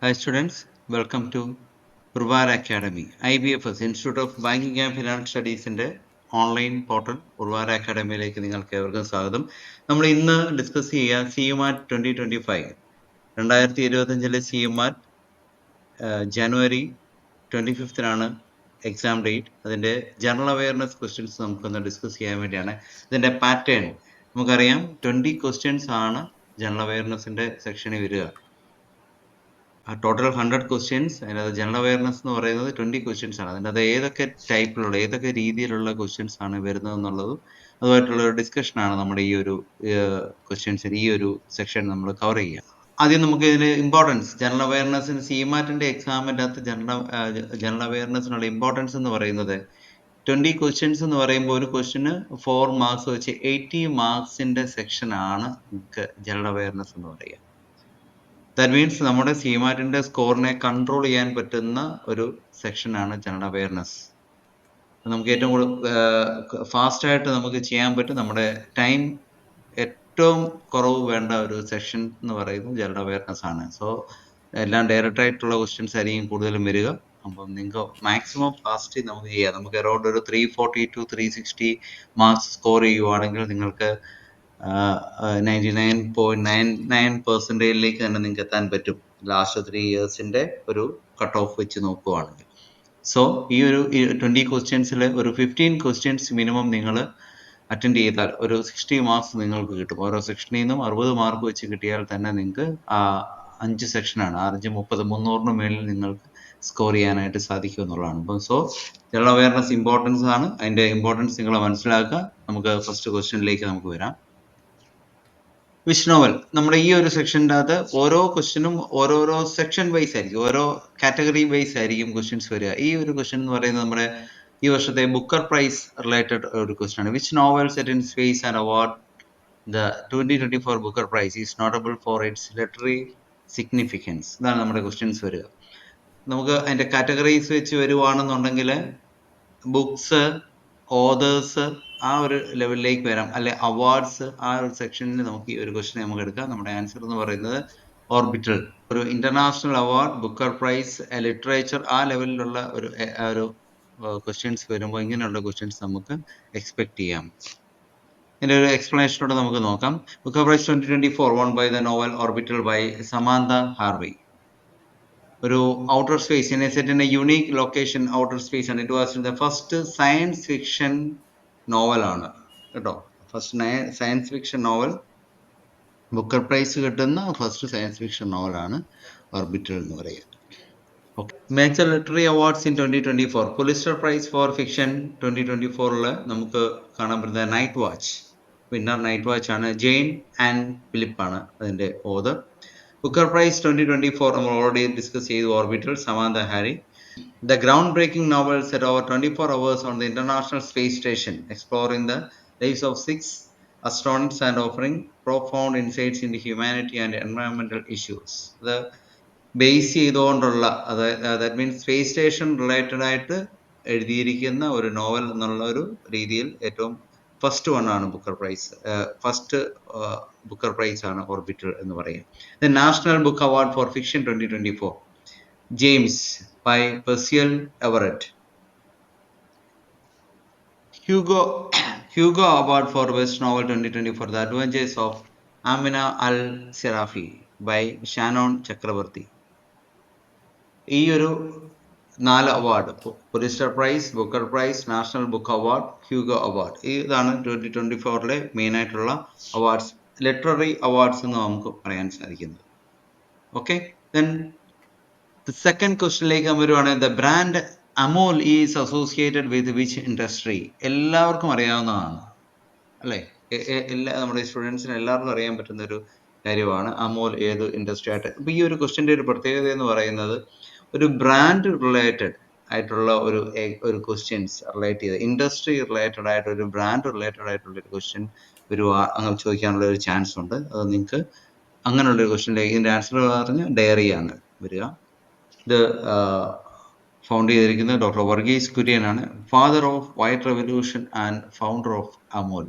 Hi students, welcome to Urvar Academy. IBFS Institute of Banking and Finance Studiesന്റെ online portal Urvara അക്കാഡമിയിലേക്ക് നിങ്ങൾക്ക് ഏവർക്കും സ്വാഗതം. നമ്മൾ ഇന്ന് ഡിസ്കസ് ചെയ്യുക സിയുമാറ്റ് 2025 2025 സിയുമാറ്റ് ജനുവരി 25 എക്സാം ഡേറ്റ്. അതിന്റെ ജനറൽ അവയർനെസ് ക്വസ്റ്റ്യൻസ് നമുക്കൊന്ന് ഡിസ്കസ് ചെയ്യാൻ വേണ്ടിയാണ്. ഇതിന്റെ പാറ്റേൺ നമുക്കറിയാം, 20 ക്വസ്റ്റ്യൻസ് ആണ് ജനറൽ അവയർനെസിന്റെ സെക്ഷനിൽ വരിക. Total 100 questions. അതിനകത്ത് ജനറൽ അവയർനെസ് എന്ന് പറയുന്നത് 20 ക്വസ്റ്റ്യൻസ് ആണ്. അതിനകത്ത് ഏതൊക്കെ ടൈപ്പിലുള്ള ഏതൊക്കെ രീതിയിലുള്ള ക്വസ്റ്റ്യൻസ് ആണ് വരുന്നത് എന്നുള്ളതും അതുമായിട്ടുള്ള ഒരു ഡിസ്കഷൻ ആണ് നമ്മുടെ ഈ ഒരു ക്വസ്റ്റ്യൻസിന് ഈ ഒരു സെക്ഷൻ നമ്മൾ കവർ ചെയ്യുക. ആദ്യം നമുക്ക് ഇതിന് ഇമ്പോർട്ടൻസ്, ജനറൽ അവയർനെസ്സിന് സിമാറ്റിന്റെ എക്സാമിൻ്റെ അകത്ത് ജനറൽ അവയർനെസ്സിനുള്ള ഇമ്പോർട്ടൻസ് എന്ന് പറയുന്നത് 20 ക്വസ്റ്റ്യൻസ് എന്ന് പറയുമ്പോൾ ഒരു ക്വസ്റ്റ്യന് 4 മാർക്സ് വെച്ച് 80 മാർക്സിന്റെ സെക്ഷൻ ആണ് നമുക്ക് ജനറൽ അവയർനെസ് എന്ന് പറയുക. ദാറ്റ് മീൻസ് നമ്മുടെ സിമാറ്റിന്റെ സ്കോറിനെ കൺട്രോൾ ചെയ്യാൻ പറ്റുന്ന ഒരു സെക്ഷനാണ് ജനറൽ അവയർനെസ്. നമുക്ക് ഏറ്റവും കൂടുതൽ ഫാസ്റ്റ് ആയിട്ട് നമുക്ക് ചെയ്യാൻ പറ്റും. നമ്മുടെ ടൈം ഏറ്റവും കുറവ് വേണ്ട ഒരു സെക്ഷൻ എന്ന് പറയുന്നത് ജനറൽ അവയർനെസ് ആണ്. സോ എല്ലാം ഡയറക്റ്റ് ആയിട്ടുള്ള ക്വസ്റ്റ്യൻസ് ആയിരിക്കും കൂടുതലും വരിക. അപ്പം നിങ്ങൾക്ക് മാക്സിമം ഫാസ്റ്റ് നമുക്ക് ചെയ്യാം. നമുക്ക് അറൗണ്ട് ഒരു 340 to 360 മാർക്സ് സ്കോർ ചെയ്യുവാണെങ്കിൽ നിങ്ങൾക്ക് 99.99% തന്നെ നിങ്ങൾക്ക് എത്താൻ പറ്റും ലാസ്റ്റ് 3 ഇയേഴ്സിന്റെ ഒരു കട്ട് ഓഫ് വെച്ച് നോക്കുവാണെങ്കിൽ. സോ ഈ ഒരു 20 ക്വസ്റ്റ്യൻസിൽ ഒരു 15 ക്വസ്റ്റ്യൻസ് മിനിമം നിങ്ങൾ അറ്റൻഡ് ചെയ്താൽ ഒരു 60 മാർക്സ് നിങ്ങൾക്ക് കിട്ടും. ഓരോ സെക്ഷനിൽ നിന്നും 60 മാർക്ക് വെച്ച് കിട്ടിയാൽ തന്നെ നിങ്ങൾക്ക് 5 സെക്ഷനാണ്, 5 30 300 മേളിൽ നിങ്ങൾക്ക് സ്കോർ ചെയ്യാനായിട്ട് സാധിക്കും എന്നുള്ളതാണ്. അപ്പം സോ ജനറൽ അവയർനെസ് ഇമ്പോർട്ടൻസ് ആണ്. അതിന്റെ ഇമ്പോർട്ടൻസ് നിങ്ങൾ മനസ്സിലാക്കുക. നമുക്ക് ഫസ്റ്റ് ക്വസ്റ്റ്യനിലേക്ക് നമുക്ക് വരാം. Which novel? നമ്മുടെ ഈ ഒരു സെക്ഷൻ്റെ അകത്ത് ഓരോ ക്വസ്റ്റ്യനും ഓരോരോ സെക്ഷൻ വൈസ് ആയിരിക്കും, ഓരോ കാറ്റഗറി വൈസ് ആയിരിക്കും ക്വസ്റ്റ്യൻസ് വരിക. ഈ ഒരു ക്വസ്റ്റ്യൻ എന്ന് പറയുന്നത് നമ്മുടെ ഈ വർഷത്തെ ബുക്കർ പ്രൈസ് റിലേറ്റഡ് ഒരു ക്വസ്റ്റ്യൻ ആണ്. Which novel set in space and award the 2024 Booker prize is notable for its literary significance? ഇതാണ് നമ്മുടെ ക്വസ്റ്റ്യൻസ് വരിക. നമുക്ക് അതിന്റെ കാറ്റഗറീസ് വെച്ച് വരുവാണെന്നുണ്ടെങ്കിൽ ബുക്സ്, ഓതേഴ്സ്, ആ ഒരു ലെവലിലേക്ക് വരാം. അല്ലെ അവാർഡ്സ്, ആ ഒരു സെക്ഷനിൽ നമുക്ക് ഈ ഒരു ക്വസ്റ്റ്യൻ നമുക്ക് എടുക്കാം. നമ്മുടെ ആൻസർ എന്ന് പറയുന്നത് ഓർബിറ്റൽ. ഒരു international award, Booker prize, literature, ആ ലെവലിലുള്ള ഒരു ക്വസ്റ്റ്യൻസ് വരുമ്പോൾ ഇങ്ങനെയുള്ള ക്വസ്റ്റ്യൻസ് നമുക്ക് എക്സ്പെക്ട് ചെയ്യാം. ഇതിന്റെ ഒരു എക്സ്പ്ലനേഷനോടെ നമുക്ക് നോക്കാം. Booker prize 2024 won by the novel Orbital by Samantha Harvey. ഒരു outer space set in a unique location, outer space ആണ്. It was the first science fiction novel ആണ് കേട്ടോ. First science fiction novel, Booker prize കിട്ടുന്ന first science fiction നോവലാണ് Orbital എന്ന് പറയുക. Okay. Major literary awards in 2024. Pulitzer prize for fiction 2024 നമുക്ക് കാണാൻ പറ്റുന്നത് Night Watch. Winner Night Watch ആണ്. ജെയിൻ ആൻഡ് ഫിലിപ്പ് ആണ് അതിന്റെ ഓതർ. Booker Prize 2024 നമ്മൾ ഓൾറെഡി ഡിസ്കസ് ചെയ്തു, orbital, Samantha Harry. The groundbreaking novel set over 24 hours on the International Space Station, exploring the lives of 6 astronauts and offering profound insights into humanity and environmental issues. അത് base ചെയ്തുകൊണ്ടുള്ള, that means space station related ആയിട്ട് എഴുതിയിരിക്കുന്ന ഒരു novel എന്നുള്ള ഒരു രീതിയിൽ ഏറ്റവും first one ആണ് Booker prize. First Booker prize ആണ് ഓർബിറ്റൽ എന്ന് പറയുക. The National Book Award for fiction 2024, James by Percival Everett. Hugo award for best novel 2024, the adventures of Amina al Sirafi by Shannon Chakraborty. ഈ ഒരു 4 award, Pulitzer prize, Booker prize, National Book Award, Hugo award, ഇതാണ് 2024 main ആയിട്ടുള്ള awards, literary awards എന്ന് നമുക്ക് പറയാൻ സാധിക്കുന്നത്. Okay. Then second ക്വസ്റ്റ്യനിലേക്ക് വരുവാണെങ്കിൽ, the brand Amul is associated with which industry? എല്ലാവർക്കും അറിയാവുന്നതാണ് അല്ലേ? നമ്മുടെ സ്റ്റുഡൻസിന് എല്ലാവർക്കും അറിയാൻ പറ്റുന്ന ഒരു കാര്യമാണ് അമൂൽ ഏത് ഇൻഡസ്ട്രി ആയിട്ട്. അപ്പൊ ഈ ഒരു ക്വസ്റ്റ്യന്റെ ഒരു പ്രത്യേകത എന്ന് പറയുന്നത്, ഒരു ബ്രാൻഡ് റിലേറ്റഡ് ആയിട്ടുള്ള ഒരു ക്വസ്റ്റ്യൻസ് റിലേറ്റ് ചെയ്ത്, ഇൻഡസ്ട്രി റിലേറ്റഡ് ആയിട്ട് ഒരു ബ്രാൻഡ് റിലേറ്റഡ് ആയിട്ടുള്ള ഒരു ക്വസ്റ്റ്യൻ അങ്ങനെ ചോദിക്കാനുള്ള ഒരു ചാൻസ് ഉണ്ട്. അത് നിങ്ങൾക്ക് അങ്ങനെയുള്ള ഒരു ക്വസ്റ്റ്യനിലേക്ക് ഇതിന്റെ ആൻസർ പറഞ്ഞ ഡയറിയാണ് വരിക. ഇത് ഫൗണ്ട് ചെയ്തിരിക്കുന്നത് ഡോക്ടർ വർഗീസ് കുര്യൻ ആണ്, father of white revolution and founder of Amul.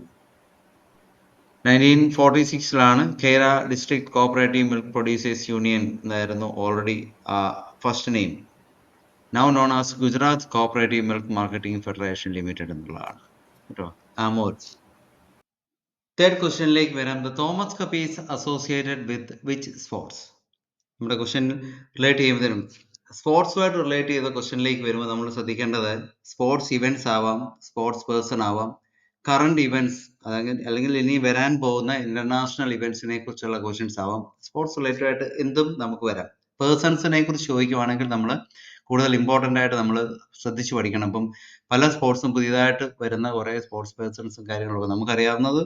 1946 Kaira district cooperative milk producers union എന്നായിരുന്നു already first name. Now known as Gujarat cooperative milk marketing federation limited എന്നുള്ളതാണ് കേട്ടോ. ആമോൽ. തേർഡ് ക്വസ്റ്റ്യനിലേക്ക് വരാം. The Thomas cup is associated with which sports? നമ്മുടെ question relate ചെയ്യുമ്പോഴത്തേനും സ്പോർട്സുമായിട്ട് relate ചെയ്ത ക്വസ്റ്റ്യനിലേക്ക് വരുമ്പോൾ നമ്മൾ ശ്രദ്ധിക്കേണ്ടത് സ്പോർട്സ് ഇവന്റ്സ് ആവാം, സ്പോർട്സ് പേഴ്സൺ ആവാം, കറണ്ട് ഇവന്റ്സ് അല്ലെങ്കിൽ ഇനി വരാൻ പോകുന്ന ഇന്റർനാഷണൽ ഇവന്റ്സിനെ കുറിച്ചുള്ള ക്വസ്റ്റ്യൻസ് ആവാം. സ്പോർട്സ് റിലേറ്റഡ് ആയിട്ട് എന്തും നമുക്ക് വരാം. പേഴ്സൺസിനെ കുറിച്ച് ചോദിക്കുവാണെങ്കിൽ നമ്മൾ കൂടുതൽ ഇമ്പോർട്ടൻ്റ് ആയിട്ട് നമ്മൾ ശ്രദ്ധിച്ചു പഠിക്കണം. അപ്പം പല സ്പോർട്സും പുതിയതായിട്ട് വരുന്ന കുറേ സ്പോർട്സ് പേഴ്സൺസും കാര്യങ്ങളൊക്കെ നമുക്കറിയാവുന്നത്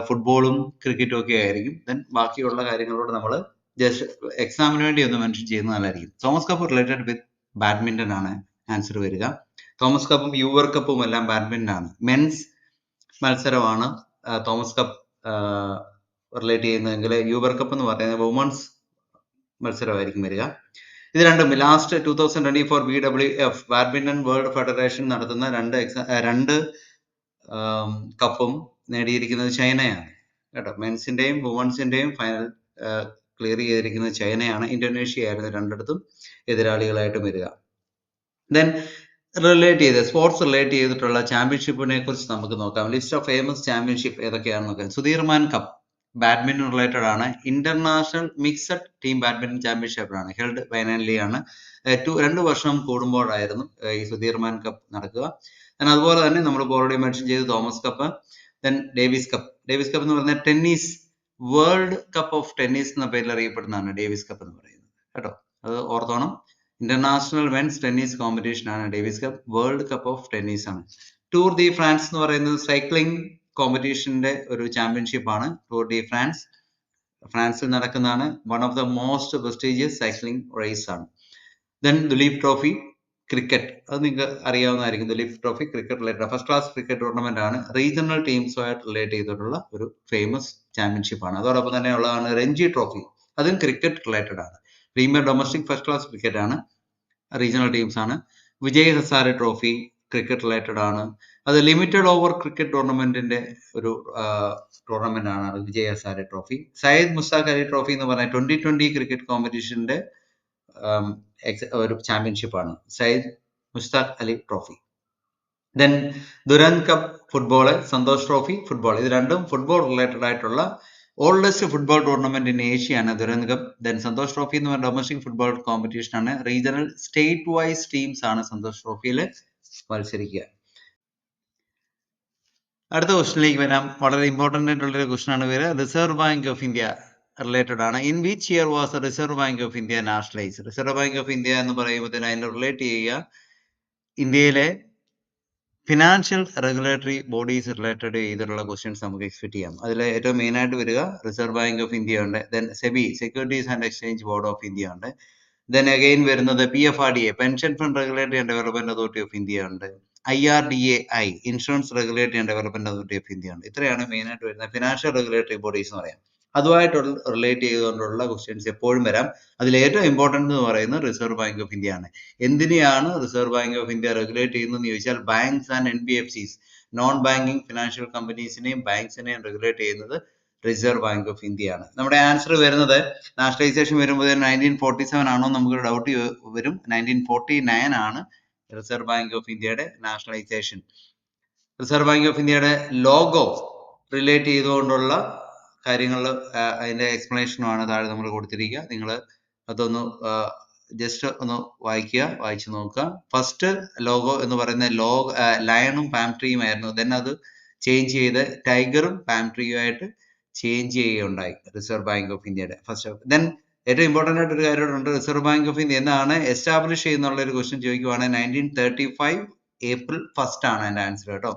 ഫുട്ബോളും ക്രിക്കറ്റും ഒക്കെ ആയിരിക്കും. ദെൻ ബാക്കിയുള്ള കാര്യങ്ങളോട് നമ്മൾ ജസ്റ്റ് എക്സാമിന് വേണ്ടി ഒന്ന് മെൻഷൻ ചെയ്യുന്നത് നല്ലതായിരിക്കും. Thomas cup related with badminton ആണ് ആൻസർ വരിക. തോമസ് കപ്പും യൂവർ കപ്പും എല്ലാം ബാഡ്മിന്റൺ ആണ്. മെൻസ് മത്സരമാണ് തോമസ് കപ്പ് റിലേറ്റ് ചെയ്യുന്നതെങ്കിൽ യൂവർ കപ്പ് എന്ന് പറയുന്നത് വുമൺസ് മത്സരമായിരിക്കും വരിക. ഇത് രണ്ടും last 2024 BWF badminton world federation നടത്തുന്ന രണ്ട് കപ്പും നേടിയിരിക്കുന്നത് ചൈനയാണ് കേട്ടോ. മെൻസിന്റെയും വുമൺസിന്റെയും ഫൈനൽ ക്ലിയർ ചെയ്തിരിക്കുന്നത് ചൈനയാണ്. ഇന്തോനേഷ്യ ആയിരുന്നു രണ്ടിടത്തും എതിരാളികളായിട്ട് വരിക. ദെൻ റിലേറ്റ് ചെയ്ത് സ്പോർട്സ് റിലേറ്റ് ചെയ്തിട്ടുള്ള ചാമ്പ്യൻഷിപ്പിനെ കുറിച്ച് നമുക്ക് നോക്കാം. ലിസ്റ്റ് ഓഫ് ഫേമസ് ചാമ്പ്യൻഷിപ്പ് ഏതൊക്കെയാണെന്ന് നോക്കാം. സുധീർമാൻ കപ്പ് ബാഡ്മിന്റൺ റിലേറ്റഡ് ആണ്. International mixed team badminton championship ആണ്. ഹെൽഡ് ബൈനാൻലി ആണ്. 2 വർഷം കൂടുമ്പോഴായിരുന്നു ഈ സുധീർമാൻ കപ്പ് നടക്കുക. അതുപോലെ തന്നെ നമ്മൾ ഓൾറെഡി മെൻഷൻ ചെയ്ത് Thomas cup. Then Davis cup. Davis cup എന്ന് പറഞ്ഞാൽ tennis world cup of tennis എന്ന പേരിൽ അറിയപ്പെടുന്നതാണ് ഡേവിസ് കപ്പ് എന്ന് പറയുന്നത് കേട്ടോ. അത് ഓർത്തോണം. ഇന്റർനാഷണൽ മെൻസ് ടെന്നീസ് കോമ്പറ്റീഷൻ ആണ് Davis cup. World cup of tennis ആണ്. ടൂർ ഡി ഫ്രാൻസ് എന്ന് പറയുന്നത് സൈക്ലിംഗ് കോമ്പറ്റീഷന്റെ ഒരു ചാമ്പ്യൻഷിപ്പ് ആണ്. ടൂർ ഡി ഫ്രാൻസ് ഫ്രാൻസിൽ നടക്കുന്നതാണ്. One of the most prestigious cycling race ആണ്. ദെൻ ദുലീപ് ട്രോഫി ക്രിക്കറ്റ്, അത് നിങ്ങൾക്ക് അറിയാവുന്നതായിരിക്കും. Duleep trophy cricket related first class cricket tournament ആണ്. റീജിയണൽ ടീംസുമായിട്ട് റിലേറ്റ് ചെയ്തിട്ടുള്ള ഒരു ഫേമസ് ചാമ്പ്യൻഷിപ്പ് ആണ്. അതോടൊപ്പം തന്നെ ഉള്ളതാണ് രഞ്ജി ട്രോഫി, അതും ക്രിക്കറ്റ് റിലേറ്റഡ് ആണ്. Premier domestic first class cricket ആണ്, റീജിയണൽ ടീംസ് ആണ്. Vijay Hazare trophy cricket related ആണ്. അത് ലിമിറ്റഡ് ഓവർ ക്രിക്കറ്റ് ടൂർണമെന്റിന്റെ ഒരു ടൂർണമെന്റ് ആണ് വിജയ് ഹസാരെ ട്രോഫി. സയ്യിദ് മുസ്താഖ് അലി ട്രോഫി എന്ന് പറഞ്ഞ 2020 ക്രിക്കറ്റ് കോമ്പറ്റീഷന്റെ ഒരു ചാമ്പ്യൻഷിപ്പ് ആണ് Syed Mushtaq Ali trophy. Then Durand cup football, Santosh trophy football, ഇത് രണ്ടും ഫുട്ബോൾ റിലേറ്റഡ് ആയിട്ടുള്ള oldest football tournament in Asia ആണ് Durand cup. Then Santosh trophy എന്ന് പറഞ്ഞ ഡൊമസ്റ്റിക് ഫുട്ബോൾ കോമ്പറ്റീഷൻ ആണ്. റീജിയണൽ സ്റ്റേറ്റ് വൈസ് ടീംസ് ആണ് സന്തോഷ് ട്രോഫിയിൽ മത്സരിക്കുക. അടുത്ത ക്വസ്റ്റിനിലേക്ക് വരാം. വളരെ ഇമ്പോർട്ടന്റ് ആയിട്ടുള്ള ഒരു ക്വസ്റ്റൻ ആണ് വരിക. Reserve Bank of India related ആണ്. In which year was Reserve Bank of India nationalise? Reserve Bank of India എന്ന് പറയുമ്പോൾ അതിനെ റിലേറ്റ് ചെയ്യുക ഇന്ത്യയിലെ ഫിനാൻഷ്യൽ റെഗുലേറ്ററി ബോഡീസ് റിലേറ്റഡ് ചെയ്തിട്ടുള്ള ക്വസ്റ്റ്യൻസ് നമുക്ക് എക്സ്പെക്ട് ചെയ്യാം. അതിൽ ഏറ്റവും മെയിൻ ആയിട്ട് വരിക റിസർവ് ബാങ്ക് ഓഫ് ഇന്ത്യ ഉണ്ട്. Then SEBI securities and exchange board of India ഉണ്ട്. ദെൻ അഗെയിൻ വരുന്നത് PFRDA pension fund regulatory and development authority of India ഉണ്ട്. IRDAI insurance regulatory and development authority of India ഉണ്ട്. ഇത്രയാണ് main ആയിട്ട് വരുന്ന financial regulatory bodies എന്ന് പറയാം. അതുമായിട്ട് റിലേറ്റ് ചെയ്തുകൊണ്ടുള്ള ക്വസ്റ്റ്യൻസ് എപ്പോഴും വരാം. അതിൽ ഏറ്റവും ഇമ്പോർട്ടന്റ് എന്ന് പറയുന്നത് റിസർവ് ബാങ്ക് ഓഫ് ഇന്ത്യ ആണ്. എന്തിനെയാണ് Reserve Bank of India regulate ചെയ്യുന്നതെന്ന് ചോദിച്ചാൽ banks and NBFCs non banking financial കമ്പനീസിനെയും ബാങ്ക്സിനെയും റെഗുലേറ്റ് ചെയ്യുന്നത് റിസർവ് ബാങ്ക് ഓഫ് ഇന്ത്യ ആണ്. നമ്മുടെ ആൻസർ വരുന്നത് നാഷണലൈസേഷൻ വരുമ്പോൾ 1947 ആണോ നമുക്കൊരു ഡൗട്ട് വരും. 1949 ആണ് റിസർവ് ബാങ്ക് ഓഫ് ഇന്ത്യയുടെ നാഷണലൈസേഷൻ. റിസർവ് ബാങ്ക് ഓഫ് ഇന്ത്യയുടെ ലോഗോ റിലേറ്റ് ചെയ്തുകൊണ്ടുള്ള കാര്യങ്ങൾ അതിന്റെ എക്സ്പ്ലനേഷനുമാണ് താഴെ നമ്മൾ കൊടുത്തിരിക്കുക. നിങ്ങൾ അതൊന്ന് ജസ്റ്റ് ഒന്ന് വായിച്ചു നോക്കുക. ഫസ്റ്റ് ലോഗോ എന്ന് പറയുന്ന ലയണും പാം ട്രീയും ആയിരുന്നു. ദെൻ അത് ചേഞ്ച് ചെയ്ത് ടൈഗറും പാം ട്രീയും ആയിട്ട് ചേഞ്ച് ചെയ്യുകയുണ്ടായി റിസർവ് ബാങ്ക് ഓഫ് ഇന്ത്യയുടെ ഫസ്റ്റ്. ദെൻ ഏറ്റവും ഇമ്പോർട്ടന്റ് ആയിട്ട് ഒരു കാര്യമുണ്ട്. റിസർവ് ബാങ്ക് ഓഫ് ഇന്ത്യ എന്നാണ് എസ്റ്റാബ്ലിഷ് ചെയ്യുന്നുള്ള ഒരു ക്വസ്റ്റ്യൻ ചോദിക്കുവാണെങ്കിൽ 1935 April 1 ആണ് എൻ്റെ ആൻസർ കേട്ടോ.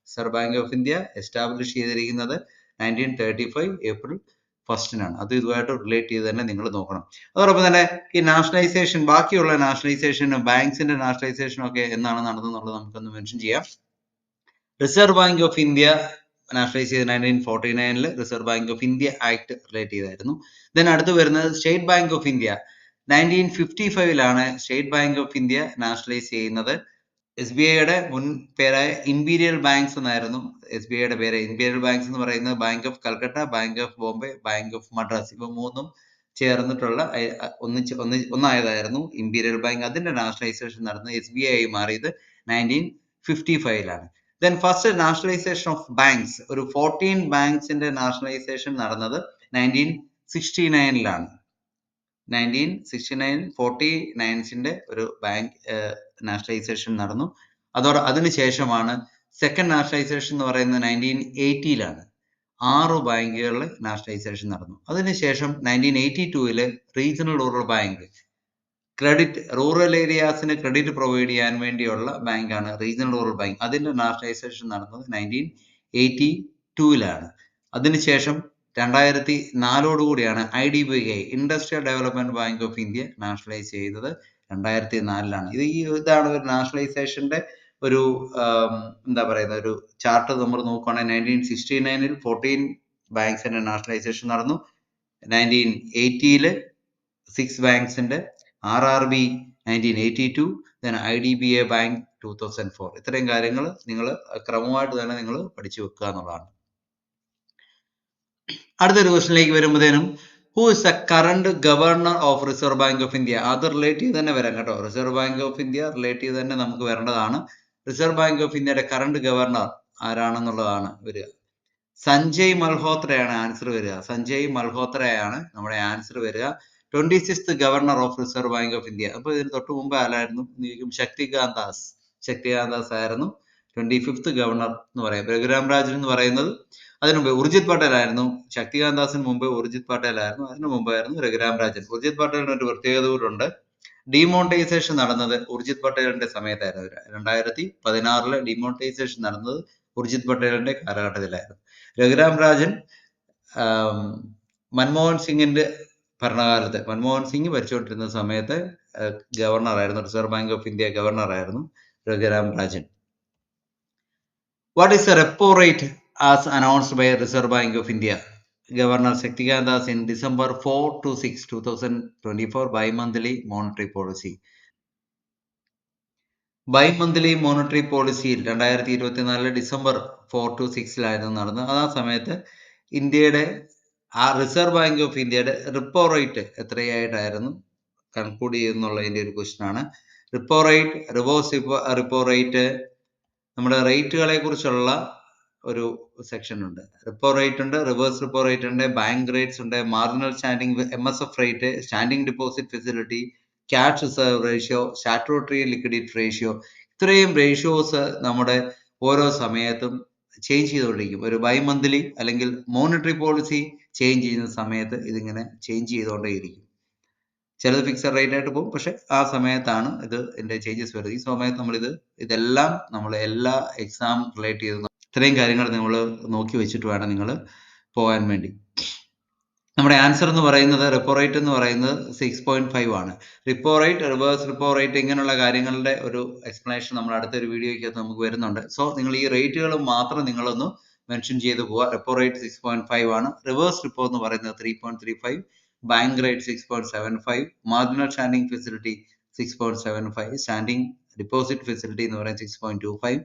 Reserve Bank of India establish ചെയ്തിരിക്കുന്നത് 1935 April 1 അത് ഇതുമായിട്ട് റിലേറ്റ് ചെയ്ത് തന്നെ നിങ്ങൾ നോക്കണം. അതോടൊപ്പം തന്നെ ഈ നാഷണലൈസേഷൻ, ബാക്കിയുള്ള നാഷണലൈസേഷനും ബാങ്ക്സിന്റെ നാഷണലൈസേഷനും ഒക്കെ എന്നാണ് നടന്നെന്നുള്ളത് നമുക്കൊന്ന് മെൻഷൻ ചെയ്യാം. Reserve Bank of India nationalise ചെയ്ത് 1949 reserve Bank of India act relate ചെയ്തായിരുന്നു. ദെൻ അടുത്ത് വരുന്നത് state bank of India 1955 state bank of India nationalise ചെയ്യുന്നത്. SBIയുടെ മുൻ പേരായ ഇമ്പീരിയൽ ബാങ്ക്സ് എന്നായിരുന്നു SBIയുടെ പേര്. ഇമ്പീരിയൽ ബാങ്ക്സ് എന്ന് പറയുന്നത് bank of Calcutta, bank of Bombay, bank of Madras, ഇവ മൂന്നും ചേർന്നിട്ടുള്ള ഒന്നായതായിരുന്നു ഇമ്പീരിയൽ ബാങ്ക്. അതിന്റെ നാഷണലൈസേഷൻ നടന്നത് SBI ആയി മാറിയത് 1955 then first nationalisation of banks, ഒരു 14 ബാങ്ക്സിന്റെ നാഷണലൈസേഷൻ നടന്നത് 1969 49 ഒരു ബാങ്ക് നാഷണലൈസേഷൻ നടന്നു. അതിനുശേഷമാണ് സെക്കൻഡ് നാഷണലൈസേഷൻ എന്ന് പറയുന്നത് 1980 6 ബാങ്കുകളിൽ നാഷണലൈസേഷൻ നടന്നു. അതിനുശേഷം 1982 റീജിയണൽ റൂറൽ ബാങ്ക്, റൂറൽ ഏരിയാസിന് ക്രെഡിറ്റ് പ്രൊവൈഡ് ചെയ്യാൻ വേണ്ടിയുള്ള ബാങ്കാണ് റീജിയണൽ റൂറൽ ബാങ്ക്. അതിന്റെ നാഷണലൈസേഷൻ നടന്നത് 1982 അതിനുശേഷം 2004 കൂടിയാണ് IDBI, industrial development bank of India nationalise ചെയ്തത് 2004 ഇതാണ് ഒരു നാഷണലൈസേഷന്റെ ഒരു എന്താ പറയുന്ന ഒരു ചാർട്ട് നമ്മൾ നോക്കുകയാണെങ്കിൽ 1969 14 ബാങ്ക്സിന്റെ നാഷണലൈസേഷൻ നടന്നു. 1980 6 ബാങ്ക്സിന്റെ, RRB 1982, then IDBI Bank 2004. ഇത്രയും കാര്യങ്ങൾ നിങ്ങൾ ക്രമമായിട്ട് തന്നെ നിങ്ങൾ പഠിച്ചു വെക്കുക എന്നുള്ളതാണ്. അടുത്തൊരു ക്വസ്റ്റിനിലേക്ക് വരുമ്പോഴത്തേനും who is the current governor of reserve Bank of India? അത് റിലേറ്റ് ചെയ്ത് തന്നെ വരാം കേട്ടോ. Reserve Bank of India relate ചെയ്ത് തന്നെ നമുക്ക് വരേണ്ടതാണ്. റിസർവ് ബാങ്ക് ഓഫ് ഇന്ത്യയുടെ കറണ്ട് ഗവർണർ ആരാണെന്നുള്ളതാണ് വരിക. സഞ്ജയ് മൽഹോത്രയാണ് ആൻസർ വരിക. സഞ്ജയ് മൽഹോത്രയാണ് നമ്മുടെ ആൻസർ വരിക. 26th governor of reserve Bank of India. അപ്പൊ ഇതിന് തൊട്ട് മുമ്പ് ആരായിരുന്നു? ശക്തികാന്ത് ദാസ് ആയിരുന്നു 25th ഗവർണർ എന്ന് പറയാം. രഘുറാം രാജൻ എന്ന് പറയുന്നത് അതിനു മുമ്പ് ഉർജിത് പട്ടേൽ ആയിരുന്നു. ശക്തികാന്ത് ദാസിന് മുമ്പ് ഉർജിത് പട്ടേൽ ആയിരുന്നു. അതിനു മുമ്പായിരുന്നു രഘുറാം രാജൻ. ഉർജിത് പട്ടേലിന് ഒരു പ്രത്യേകത കൂടെ, ഡിമോണിറ്റൈസേഷൻ നടന്നത് ഉർജിത് പട്ടേലിന്റെ സമയത്തായിരുന്നു. 2016 ഡിമോണിറ്റൈസേഷൻ നടന്നത് ഉർജിത് പട്ടേലിന്റെ കാലഘട്ടത്തിലായിരുന്നു. രഘുറാം രാജൻ മൻമോഹൻ സിംഗിന്റെ ഭരണകാലത്ത്, മൻമോഹൻ സിംഗ് ഭരിച്ചുകൊണ്ടിരുന്ന സമയത്ത് ഗവർണർ ആയിരുന്നു, Reserve Bank of India governor ആയിരുന്നു Raghuram Rajan. What is the repo rate as announced by Reserve Bank of India? Governor Shaktikant Das in December 4 to 6, 2024 bi-monthly monetary policy. Bimonthly monetary പോളിസിയിൽ 2024 ഡിസംബർ 4 to 6 നടന്നത്. ആ സമയത്ത് ഇന്ത്യയുടെ റിസർവ് ബാങ്ക് ഓഫ് ഇന്ത്യയുടെ repo rate എത്രയായിട്ടായിരുന്നു conclude ചെയ്യുന്നുള്ളതിന്റെ ഒരു ക്വസ്റ്റ്യൻ ആണ്. Repo rate, reverse repo rate, നമ്മുടെ റേറ്റുകളെ കുറിച്ചുള്ള ഒരു സെക്ഷൻ ഉണ്ട്. റിപ്പോ റേറ്റ് ഉണ്ട്, റിവേഴ്സ് റിപ്പോ റേറ്റ് ഉണ്ട്, ബാങ്ക് റേറ്റ്സ് ഉണ്ട്, marginal standing MSF rate, standing deposit facility, cash reserve ratio, statutory liquidity ratio. ഇത്രയും റേഷ്യോസ് നമ്മുടെ ഓരോ സമയത്തും ചേഞ്ച് ചെയ്തുകൊണ്ടിരിക്കും. ഒരു ബൈമന്ത്ലി അല്ലെങ്കിൽ മോണിറ്ററി പോളിസി ചേഞ്ച് ചെയ്യുന്ന സമയത്ത് ഇതിങ്ങനെ ചേഞ്ച് ചെയ്തുകൊണ്ടേയിരിക്കും. ചിലത് ഫിക്സഡ് റേറ്റ് ആയിട്ട് പോകും, പക്ഷെ ആ സമയത്താണ് ഇതിന്റെ ചേഞ്ചസ് വരുന്നത്. ഈ സമയത്ത് ഇതെല്ലാം നമ്മൾ എല്ലാ എക്സാം റിലേറ്റ് ചെയ്ത് ഇത്രയും കാര്യങ്ങൾ നിങ്ങൾ നോക്കി വെച്ചിട്ട് വേണം നിങ്ങൾ പോകാൻ വേണ്ടി. നമ്മുടെ ആൻസർ എന്ന് പറയുന്നത് റിപ്പോ റേറ്റ് എന്ന് പറയുന്നത് 6.5 ആണ്. Repo rate, reverse repo rate, ഇങ്ങനെയുള്ള കാര്യങ്ങളുടെ ഒരു എക്സ്പ്ലനേഷൻ നമ്മൾ അടുത്തൊരു വീഡിയോയ്ക്കകത്ത് നമുക്ക് വരുന്നുണ്ട്. സോ നിങ്ങൾ ഈ റേറ്റുകൾ മാത്രം നിങ്ങളൊന്ന് മെൻഷൻ ചെയ്ത് പോവുക. റിപ്പോ റേറ്റ് 6.5 ആണ്. റിവേഴ്സ് റിപ്പോ എന്ന് പറയുന്നത് 3.35, bank rate 6.75, marginal standing facility 6.75, standing deposit facility എന്ന് പറയുന്നത് 6.25,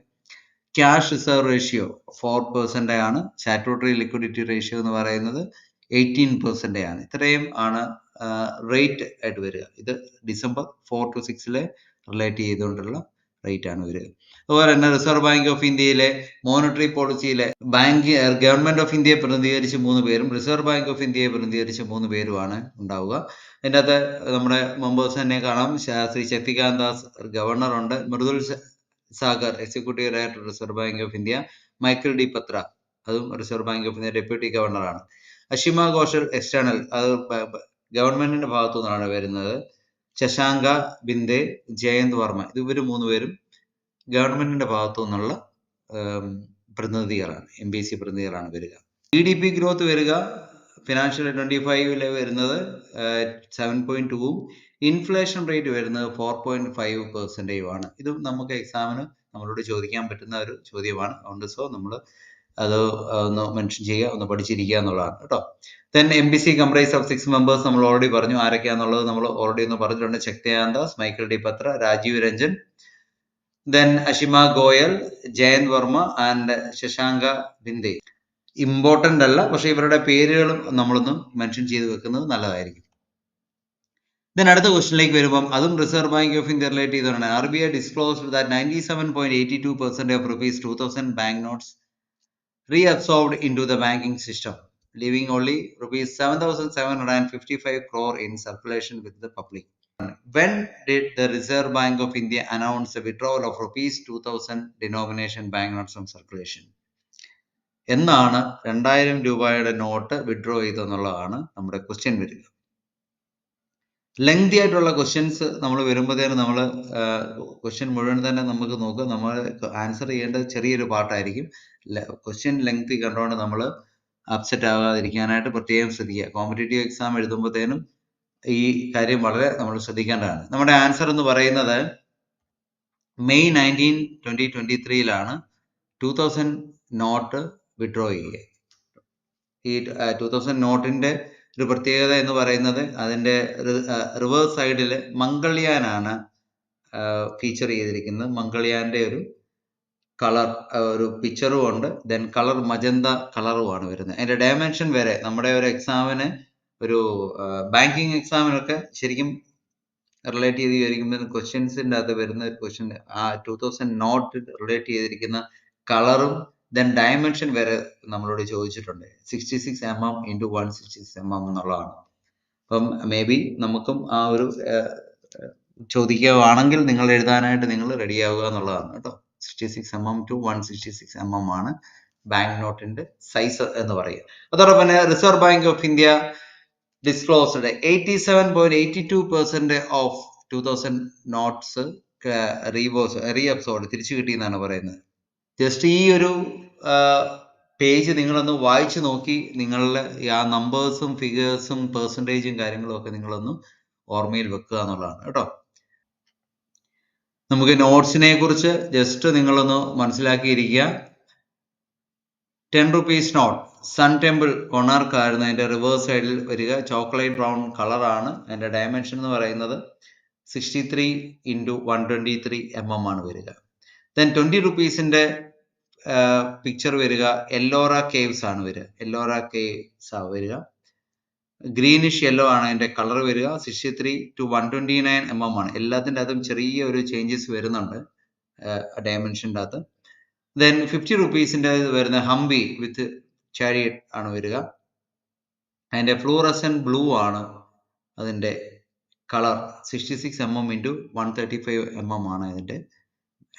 ക്യാഷ് റിസർവ് റേഷ്യോ 4% ആണ്. സ്റ്റാറ്റ്യൂട്ടറി ലിക്വിഡിറ്റി റേഷ്യോ എന്ന് പറയുന്നത് 18% ആണ്. ഇത്രയും ആണ് റേറ്റ് ആയിട്ട് വരിക. ഇത് ഡിസംബർ 4 to 6 റിലേറ്റ് ചെയ്തുകൊണ്ടുള്ള റേറ്റ് ആണ് വരിക. അതുപോലെ തന്നെ റിസർവ് ബാങ്ക് ഓഫ് ഇന്ത്യയിലെ മോണിറ്ററി പോളിസിയിലെ ഗവൺമെന്റ് ഓഫ് ഇന്ത്യയെ പ്രതിനിധീകരിച്ച് 3 പേരും റിസർവ് ബാങ്ക് ഓഫ് ഇന്ത്യയെ പ്രതിനിധീകരിച്ച് 3 പേരുമാണ് ഉണ്ടാവുക. അതിൻ്റെ അകത്ത് നമ്മുടെ മെമ്പേഴ്സ് തന്നെ കാണാം. ശ്രീ ശക്തികാന്ത് ദാസ് ഗവർണർ ഉണ്ട്, Mridul Saggar executive director Reserve Bank of India, Michael D Patra അതും Reserve Bank of India deputy ഗവർണറാണ്, അഷിമ ഘോഷൽ എക്സ്റ്റേണൽ അത് ഗവൺമെന്റിന്റെ ഭാഗത്തു നിന്നാണ് വരുന്നത്, ശശാങ്ക ബിന്ദെ, ജയന്ത് വർമ്മ ഇവർ 3 പേരും ഗവൺമെന്റിന്റെ ഭാഗത്തു നിന്നുള്ള പ്രതിനിധികളാണ്, MBC പ്രതിനിധികളാണ് വരിക. GDP ഗ്രോത്ത് വരിക ഫിനാൻഷ്യൽ 25 വരുന്നത് 7.2ഉം ഇൻഫ്ലേഷൻ റേറ്റ് വരുന്നത് 4.5% ആണ്. ഇതും നമുക്ക് എക്സാമിന് നമ്മളോട് ചോദിക്കാൻ പറ്റുന്ന ഒരു ചോദ്യമാണ്. അതുകൊണ്ട് സോ നമ്മൾ അത് ഒന്ന് മെൻഷൻ ചെയ്യുക, ഒന്ന് പഠിച്ചിരിക്കുക എന്നുള്ളതാണ് കേട്ടോ. Then MBC comprise of 6 members നമ്മൾ ഓൾറെഡി പറഞ്ഞു. ആരൊക്കെയാണെന്നുള്ളത് നമ്മൾ ഓൾറെഡി ഒന്ന് പറഞ്ഞിട്ടുണ്ട്. Shaktikanta Das, Michael D Patra, Rajeev Ranjan, Then Ashima Goyal, Jayant Verma and Shashanka Binde. Important അല്ല, പക്ഷെ ഇവരുടെ പേരുകളും നമ്മളൊന്ന് മെൻഷൻ ചെയ്ത് വെക്കുന്നത് നല്ലതായിരിക്കും. ദെൻ അടുത്ത ക്വസ്റ്റിനിലേക്ക് വരുമ്പം അതും Reserve Bank of India relate ചെയ്തതാണ്. RBI disclosed that 97.82% of rupees 2000 banknotes reabsorbed into the banking system, leaving only rupees 7,755 crore in circulation with the public. When did the Reserve Bank of India announce the withdrawal of rupees 2000 denomination banknotes from circulation? എന്നാണ് 2000 രൂപയുടെ not withdraw ചെയ്തെന്നുള്ളതാണ് നമ്മുടെ question വരിക. Lengthy ആയിട്ടുള്ള questions നമ്മൾ വരുമ്പോഴത്തേനും നമ്മൾ question മുഴുവൻ തന്നെ നമുക്ക് നോക്കുക, നമ്മൾ ആൻസർ ചെയ്യേണ്ടത് ചെറിയൊരു പാർട്ടായിരിക്കും. ക്വസ്റ്റ്യൻ ലെങ്തി കണ്ടുകൊണ്ട് നമ്മൾ അപ്സെറ്റ് ആകാതിരിക്കാനായിട്ട് പ്രത്യേകം ശ്രദ്ധിക്കുക. കോമ്പറ്റേറ്റീവ് എക്സാം എഴുതുമ്പോഴത്തേനും ഈ കാര്യം വളരെ നമ്മൾ ശ്രദ്ധിക്കേണ്ടതാണ്. നമ്മുടെ ആൻസർ എന്ന് പറയുന്നത് May 19, 2023 2000 നോട്ട് വിഡ്രോ ചെയ്യുക. ഈ 2000 നോട്ടിന്റെ ഒരു പ്രത്യേകത എന്ന് പറയുന്നത് അതിന്റെ റിവേഴ്സ് സൈഡിൽ മംഗൾയാനാണ് ഫീച്ചർ ചെയ്തിരിക്കുന്നത്. മംഗൾയാന്റെ ഒരു കളർ ഒരു പിക്ചറും ഉണ്ട്, ദെൻ കളർ മജന്ത കളറുമാണ് വരുന്നത്. അതിന്റെ ഡയമെൻഷൻ വരെ നമ്മുടെ ഒരു എക്സാമിന്, ഒരു ബാങ്കിങ് എക്സാമിനൊക്കെ ശരിക്കും റിലേറ്റ് ചെയ്തിരിക്കുന്ന ക്വസ്റ്റ്യൻസിൻ്റെ അകത്ത് വരുന്ന ഒരു ക്വസ്റ്റ്യൻ ആ 2000 നോട്ട് റിലേറ്റ് ചെയ്തിരിക്കുന്ന കളറും ദെൻ ഡയമെൻഷൻ വരെ നമ്മളോട് ചോദിച്ചിട്ടുണ്ട്. 66 mm ഇൻറ്റു 166 mm എന്നുള്ളതാണ്. അപ്പം മേ ബി നമുക്കും ആ ഒരു ചോദിക്കുകയാണെങ്കിൽ നിങ്ങൾ എഴുതാനായിട്ട് നിങ്ങൾ റെഡി ആവുക എന്നുള്ളതാണ് കേട്ടോ. 66 mm to 166 mm ആണ് ബാങ്ക് നോട്ടിന്റെ സൈസ് എന്ന് പറയുക. അതോടൊപ്പം തന്നെ Reserve Bank of India disclosed 87.82% of 2000 notes reabsorbed തിരിച്ചു കിട്ടി എന്നാണ് പറയുന്നത്. ജസ്റ്റ് ഈ ഒരു പേജ് നിങ്ങളൊന്ന് വായിച്ചു നോക്കി നിങ്ങളുടെ ആ നമ്പേഴ്സും ഫിഗേഴ്സും പെർസെൻറ്റേജും കാര്യങ്ങളും ഒക്കെ നിങ്ങളൊന്ന് ഓർമ്മയിൽ വെക്കുക എന്നുള്ളതാണ് കേട്ടോ. നമുക്ക് നോട്ട്സിനെ കുറിച്ച് ജസ്റ്റ് നിങ്ങളൊന്ന് മനസ്സിലാക്കിയിരിക്കുക. 10 rupees note sun temple Konark ആയിരുന്നു അതിന്റെ റിവേഴ്സ് സൈഡിൽ വരിക. ചോക്ലേറ്റ് ബ്രൗൺ കളറാണ്. അതിന്റെ ഡയമെൻഷൻ എന്ന് പറയുന്നത് 63 ഇൻറ്റു 123 mm ആണ് വരിക. ദെൻ 20 rupeesന്റെ പിക്ചർ വരിക എല്ലോറ കേവ്സ് ആണ് വരിക. എല്ലോറ കേവ്സ് ആണ് വരിക. ഗ്രീനിഷ് യെല്ലോ ആണ് അതിന്റെ കളർ വരിക. 63 to 129 mm ആണ്. എല്ലാത്തിൻ്റെ അകത്തും ചെറിയ ഒരു ചേഞ്ചസ് വരുന്നുണ്ട് ഡയമെൻഷൻ്റെ അകത്ത്. ദെൻ 50 rupeesന്റെ വരുന്ന ഹംപി വിത്ത് ചാരിയറ്റ് ആണ് വരിക. അതിന്റെ ഫ്ലൂറസൻ ബ്ലൂ ആണ് അതിന്റെ കളർ. 66 mm ഇൻറ്റു 135 mm ആണ് അതിന്റെ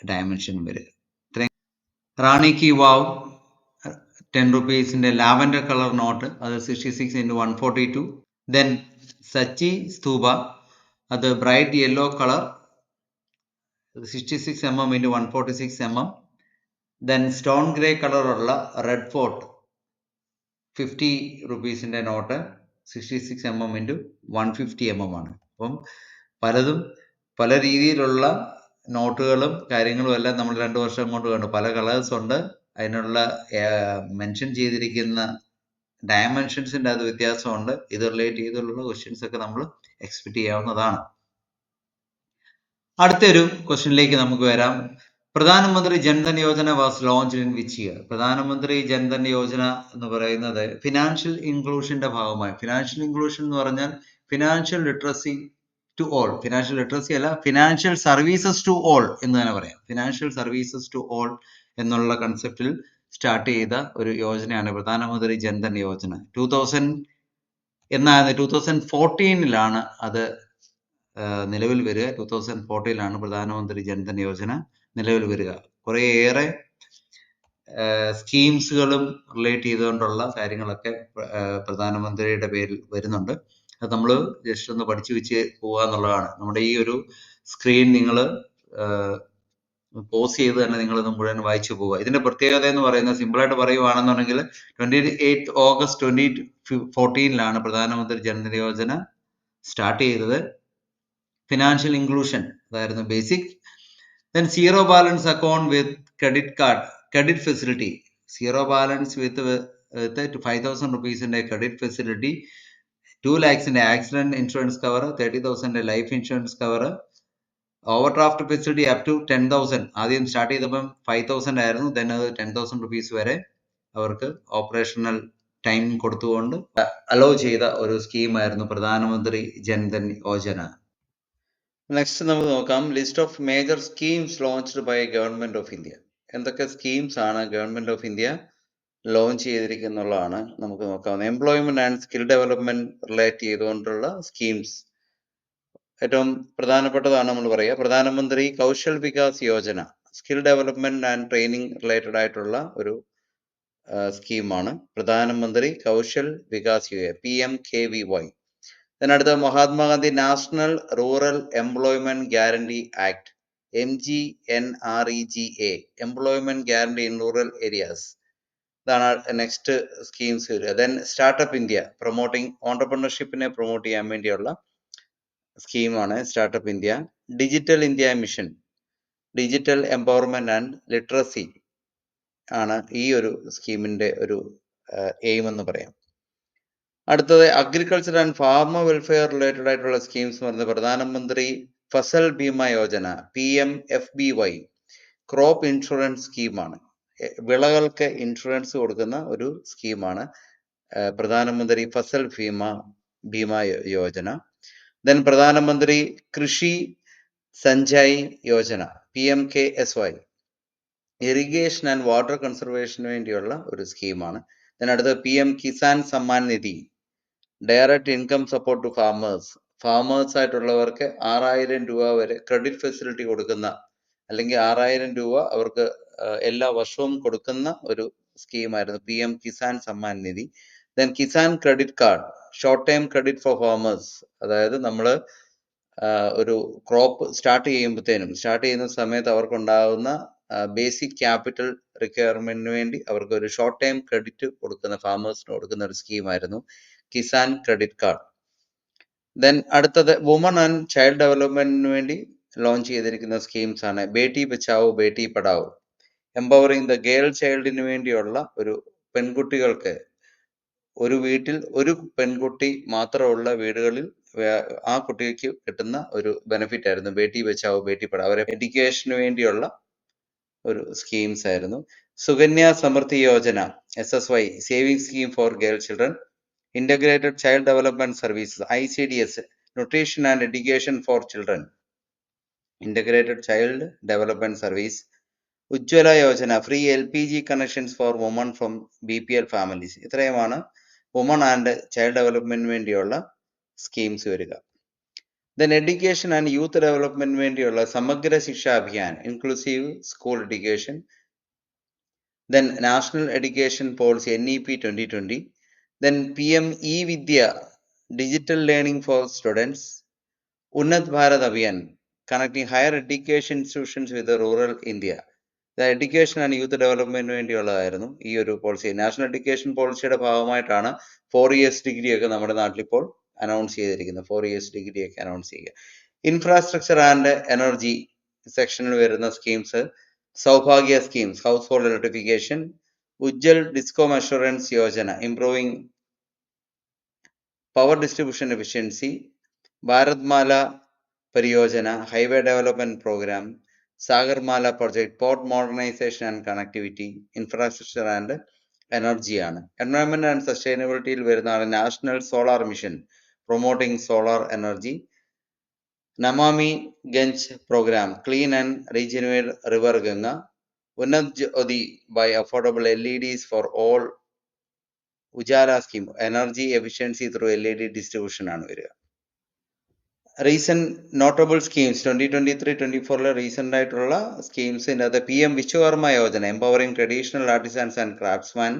ഡയമെൻഷൻ വരിക. റാണി കി വാവ് 10 rupeesന്റെ ലാവൻഡർ കളർ നോട്ട്, അത് 66 ഇൻറ്റു 142. ദെൻ സച്ചി സ്തൂപ, അത് bright yellow colour, 66 mm into 146 mm. Then stone grey കളറുള്ള റെഡ് ഫോർട്ട് 50 rupeesന്റെ നോട്ട് 66 mm ഇൻറ്റു 150 mm ആണ്. അപ്പം പലതും പല രീതിയിലുള്ള നോട്ടുകളും കാര്യങ്ങളും എല്ലാം നമ്മൾ 2 വർഷം കൊണ്ട് കണ്ടു. പല കളേഴ്സ് ഉണ്ട്. അതിനുള്ള മെൻഷൻ ചെയ്തിരിക്കുന്ന ഡയമെൻഷൻസിൻ്റെ അത് വ്യത്യാസമുണ്ട്. ഇത് റിലേറ്റ് ചെയ്തുള്ള ക്വസ്റ്റ്യൻസ് ഒക്കെ നമ്മൾ എക്സ്പെക്ട് ചെയ്യാവുന്നതാണ്. അടുത്തൊരു ക്വസ്റ്റ്യനിലേക്ക് നമുക്ക് വരാം. പ്രധാനമന്ത്രി Jan Dhan Yojana was launched in which year? പ്രധാനമന്ത്രി ജൻധൻ യോജന എന്ന് പറയുന്നത് ഫിനാൻഷ്യൽ ഇൻക്ലൂഷന്റെ ഭാഗമായി. ഫിനാൻഷ്യൽ ഇൻക്ലൂഷൻ എന്ന് പറഞ്ഞാൽ financial literacy to all. Financial literacy അല്ല, ഫിനാൻഷ്യൽ സർവീസസ് ടു ഓൾ എന്ന് തന്നെ പറയാം. ഫിനാൻഷ്യൽ സർവീസസ് ടു ഓൾ എന്നുള്ള കൺസെപ്റ്റിൽ സ്റ്റാർട്ട് ചെയ്ത ഒരു യോജനയാണ് പ്രധാനമന്ത്രി ജൻധൻ യോജന. 2014 അത് നിലവിൽ വരിക. 2014 പ്രധാനമന്ത്രി ജൻധൻ യോജന നിലവിൽ വരിക. കുറേയേറെ സ്കീംസുകളും റിലേറ്റ് ചെയ്തുകൊണ്ടുള്ള കാര്യങ്ങളൊക്കെ പ്രധാനമന്ത്രിയുടെ പേരിൽ വരുന്നുണ്ട്. അത് നമ്മൾ ജസ്റ്റ് ഒന്ന് പഠിച്ചു വെച്ച് പോവുക എന്നുള്ളതാണ്. നമ്മുടെ ഈ ഒരു സ്ക്രീൻ നിങ്ങൾ പോസ് ചെയ്ത് തന്നെ നിങ്ങളൊന്ന് മുഴുവൻ വായിച്ചു പോവുക. ഇതിന്റെ പ്രത്യേകത എന്ന് പറയുന്നത് സിമ്പിളായിട്ട് പറയുവാണെന്നുണ്ടെങ്കിൽ 28 August 2014 പ്രധാനമന്ത്രി ജൻധൻ യോജന സ്റ്റാർട്ട് ചെയ്തത്. ഫിനാൻഷ്യൽ ഇൻക്ലൂഷൻ അതായിരുന്നു basic. Then zero balance account with credit facility. Zero balance with 5,000 rupeesന്റെ ക്രെഡിറ്റ് ഫെസിലിറ്റി, 2 lakhsന്റെ ആക്സിഡന്റ് ഇൻഷുറൻസ് കവർ, 30,000ന്റെ life insurance cover, overdraft facility up to 10,000. ആദ്യം സ്റ്റാർട്ട് ചെയ്തപ്പം 5,000 ആയിരുന്നു, ദെൻ അത് 10,000 റുപ്പീസ് വരെ അവർക്ക് ഓപ്പറേഷണൽ ടൈം കൊടുത്തുകൊണ്ട് അലോ ചെയ്ത ഒരു സ്കീമായിരുന്നു പ്രധാനമന്ത്രി ജൻധൻ യോജന. നെക്സ്റ്റ് നമുക്ക് നോക്കാം list of major schemes launched by Government of India. എന്തൊക്കെ സ്കീംസ് ആണ് ഗവൺമെന്റ് ഓഫ് ഇന്ത്യ ലോഞ്ച് ചെയ്തിരിക്കുന്നുള്ളതാണ് നമുക്ക് നോക്കാം. Employment and skill development relate ചെയ്തുകൊണ്ടുള്ള സ്കീംസ് ഏറ്റവും പ്രധാനപ്പെട്ടതാണ് നമ്മൾ പറയുക. Pradhan Mantri Kaushal Vikas Yojana skill development and training related ആയിട്ടുള്ള ഒരു സ്കീമാണ് പ്രധാനമന്ത്രി കൗശൽ വികാസ് യോജന, PMKVY. അതിനടുത്ത Mahatma Gandhi National Rural Employment Guarantee Act, MGNREGA, employment guarantee in rural areas. ഇതാണ് നെക്സ്റ്റ് സ്കീംസ് വരിക. ദെൻ സ്റ്റാർട്ടപ്പ് ഇന്ത്യ, പ്രൊമോട്ടിംഗ് ഓണ്ടർപ്രണർഷിപ്പിനെ പ്രൊമോട്ട് ചെയ്യാൻ വേണ്ടിയുള്ള സ്കീമാണ് startup India. Digital India mission, digital empowerment and literacy ആണ് ഈ ഒരു സ്കീമിന്റെ ഒരു എയിം എന്ന് പറയാം. അടുത്തത് agriculture and farmer welfare related ആയിട്ടുള്ള സ്കീംസ് പറയുന്നത് Pradhan Mantri Fasal Bima Yojana, PMFBY, crop insurance സ്കീമാണ്. വിളകൾക്ക് ഇൻഷുറൻസ് കൊടുക്കുന്ന ഒരു സ്കീമാണ് പ്രധാനമന്ത്രി Fasal Bima Yojana. Then Pradhan Mantri Krishi Sanjay Yojana, PMKSY, irrigation and water കൺസർവേഷന് വേണ്ടിയുള്ള ഒരു സ്കീമാണ്. ദെൻ അടുത്തത് PM Kisan Samman Nidhi, direct income support to farmers. Farmers ആയിട്ടുള്ളവർക്ക് 6,000 രൂപ വരെ ക്രെഡിറ്റ് ഫെസിലിറ്റി കൊടുക്കുന്ന, അല്ലെങ്കിൽ 6,000 രൂപ അവർക്ക് എല്ലാ വർഷവും കൊടുക്കുന്ന ഒരു സ്കീമായിരുന്നു PM Kisan Samman Nidhi. Then Kisan credit card, short time credit for farmers. അതായത് നമ്മൾ ഒരു ക്രോപ്പ് സ്റ്റാർട്ട് ചെയ്യുന്ന സമയത്ത് അവർക്കുണ്ടാകുന്ന ബേസിക് ക്യാപിറ്റൽ റിക്വയർമെന്റിന് വേണ്ടി അവർക്ക് ഒരു ഷോർട്ട് ടൈം ക്രെഡിറ്റ് കൊടുക്കുന്ന, ഫാമേഴ്സിന് കൊടുക്കുന്ന ഒരു സ്കീമായിരുന്നു കിസാൻ ക്രെഡിറ്റ് കാർഡ്. ദെൻ അടുത്തത് വുമൺ ആൻഡ് ചൈൽഡ് ഡെവലപ്മെന്റിന് വേണ്ടി ലോഞ്ച് ചെയ്തിരിക്കുന്ന സ്കീംസ് ആണ് Beti Bachao Beti Padhao, empowering the girl ചൈൽഡിന് വേണ്ടിയുള്ള ഒരു പെൺകുട്ടികൾക്ക്, ഒരു വീട്ടിൽ ഒരു പെൺകുട്ടി മാത്രമുള്ള വീടുകളിൽ ആ കുട്ടിക്ക് കിട്ടുന്ന ഒരു ബെനിഫിറ്റ് ആയിരുന്നു ബേട്ടി ബച്ചാവോ ബേട്ടി പഠാവോ. അവരെ എഡ്യൂക്കേഷന് വേണ്ടിയുള്ള ഒരു സ്കീംസ് ആയിരുന്നു. Sukanya Samriddhi Yojana, SSY, saving scheme for girl children. Integrated Child Development Services, ICDS, nutrition and education for children, Integrated Child Development Service. Ujjwala Yojana, free LPG connections for woman from BPL families. ഇത്രയുമാണ് വുമൺ ആൻഡ് ചൈൽഡ് ഡെവലപ്മെന്റിന് വേണ്ടിയുള്ള schemes വരിക. Then education and youth ഡെവലപ്മെന്റിന് വേണ്ടിയുള്ള Samagra Shiksha Abhiyan, inclusive school education. Then National Education Policy, NEP 2020. Then PM e Vidya, digital learning for students. Unnat Bharat Abhiyan, connecting higher education institutions with rural India. Education and youth ഡെവലപ്മെന്റിന് വേണ്ടിയുള്ളതായിരുന്നു ഈ ഒരു policy. National education പോളിസിയുടെ ഭാഗമായിട്ടാണ് 4 years degree ഒക്കെ നമ്മുടെ നാട്ടിൽ ഇപ്പോൾ അനൗൺസ് ചെയ്തിരിക്കുന്നത്. 4 years ഡിഗ്രി ഒക്കെ അനൗൺസ് ചെയ്യുക. ഇൻഫ്രാസ്ട്രക്ചർ ആൻഡ് എനർജി സെക്ഷനിൽ വരുന്ന schemes Saubhagya schemes, household electrification. Ujjwal discom assurance Yojana, improving power distribution efficiency. Bharatmala Pariyojana, highway development programme. Sagarmala project, port modernisation and connectivity. Infrastructure and energy ആണ്. എൻവയോൺമെന്റ് ആൻഡ് സസ്റ്റൈനബിലിറ്റിയിൽ വരുന്നതാണ് National Solar Mission, promoting solar energy. Namami Gange programme, clean and rejuvenate river Ganga. Unnat Jyoti by affordable LEDs for all. Ujala scheme, energy efficiency through LED distribution ആണ് വരിക. Recent notable schemes 2023-24 recent ആയിട്ടുള്ള സ്കീംസിൻ്റെ അത് PM Vishwakarma Yojana, empowering traditional artisans and craftsman.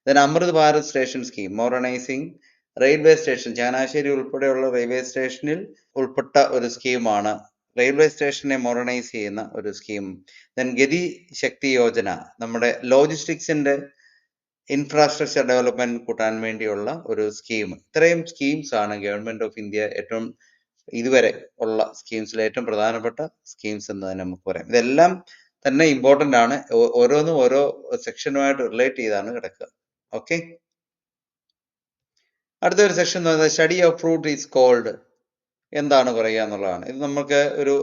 Then Amrit Bharat Station Scheme, modernising railway station. Changanassery ഉൾപ്പെടെയുള്ള railway സ്റ്റേഷനിൽ ഉൾപ്പെട്ട ഒരു സ്കീമാണ്, റെയിൽവേ സ്റ്റേഷനെ മോഡേണൈസ് ചെയ്യുന്ന ഒരു സ്കീം. ദെൻ ഗതി ശക്തി യോജന, നമ്മുടെ ലോജിസ്റ്റിക്സിന്റെ ഇൻഫ്രാസ്ട്രക്ചർ ഡെവലപ്മെന്റ് കൂട്ടാൻ വേണ്ടിയുള്ള ഒരു സ്കീം. ഇത്രയും സ്കീംസ് ആണ് ഗവൺമെന്റ് ഓഫ് ഇന്ത്യ ഏറ്റവും ഇതുവരെ ഉള്ള സ്കീംസിൽ ഏറ്റവും പ്രധാനപ്പെട്ട സ്കീംസ് എന്ന് തന്നെ നമുക്ക് പറയാം. ഇതെല്ലാം തന്നെ ഇമ്പോർട്ടൻ്റ് ആണ്, ഓരോന്നും ഓരോ സെക്ഷനുമായിട്ട് റിലേറ്റ് ചെയ്താണ് കിടക്കുക. ഓക്കെ, അടുത്തൊരു സെക്ഷൻ എന്ന് പറയുന്നത് study of fruit is called എന്താണ് പറയുക എന്നുള്ളതാണ്. ഇത് നമുക്ക് ഒരു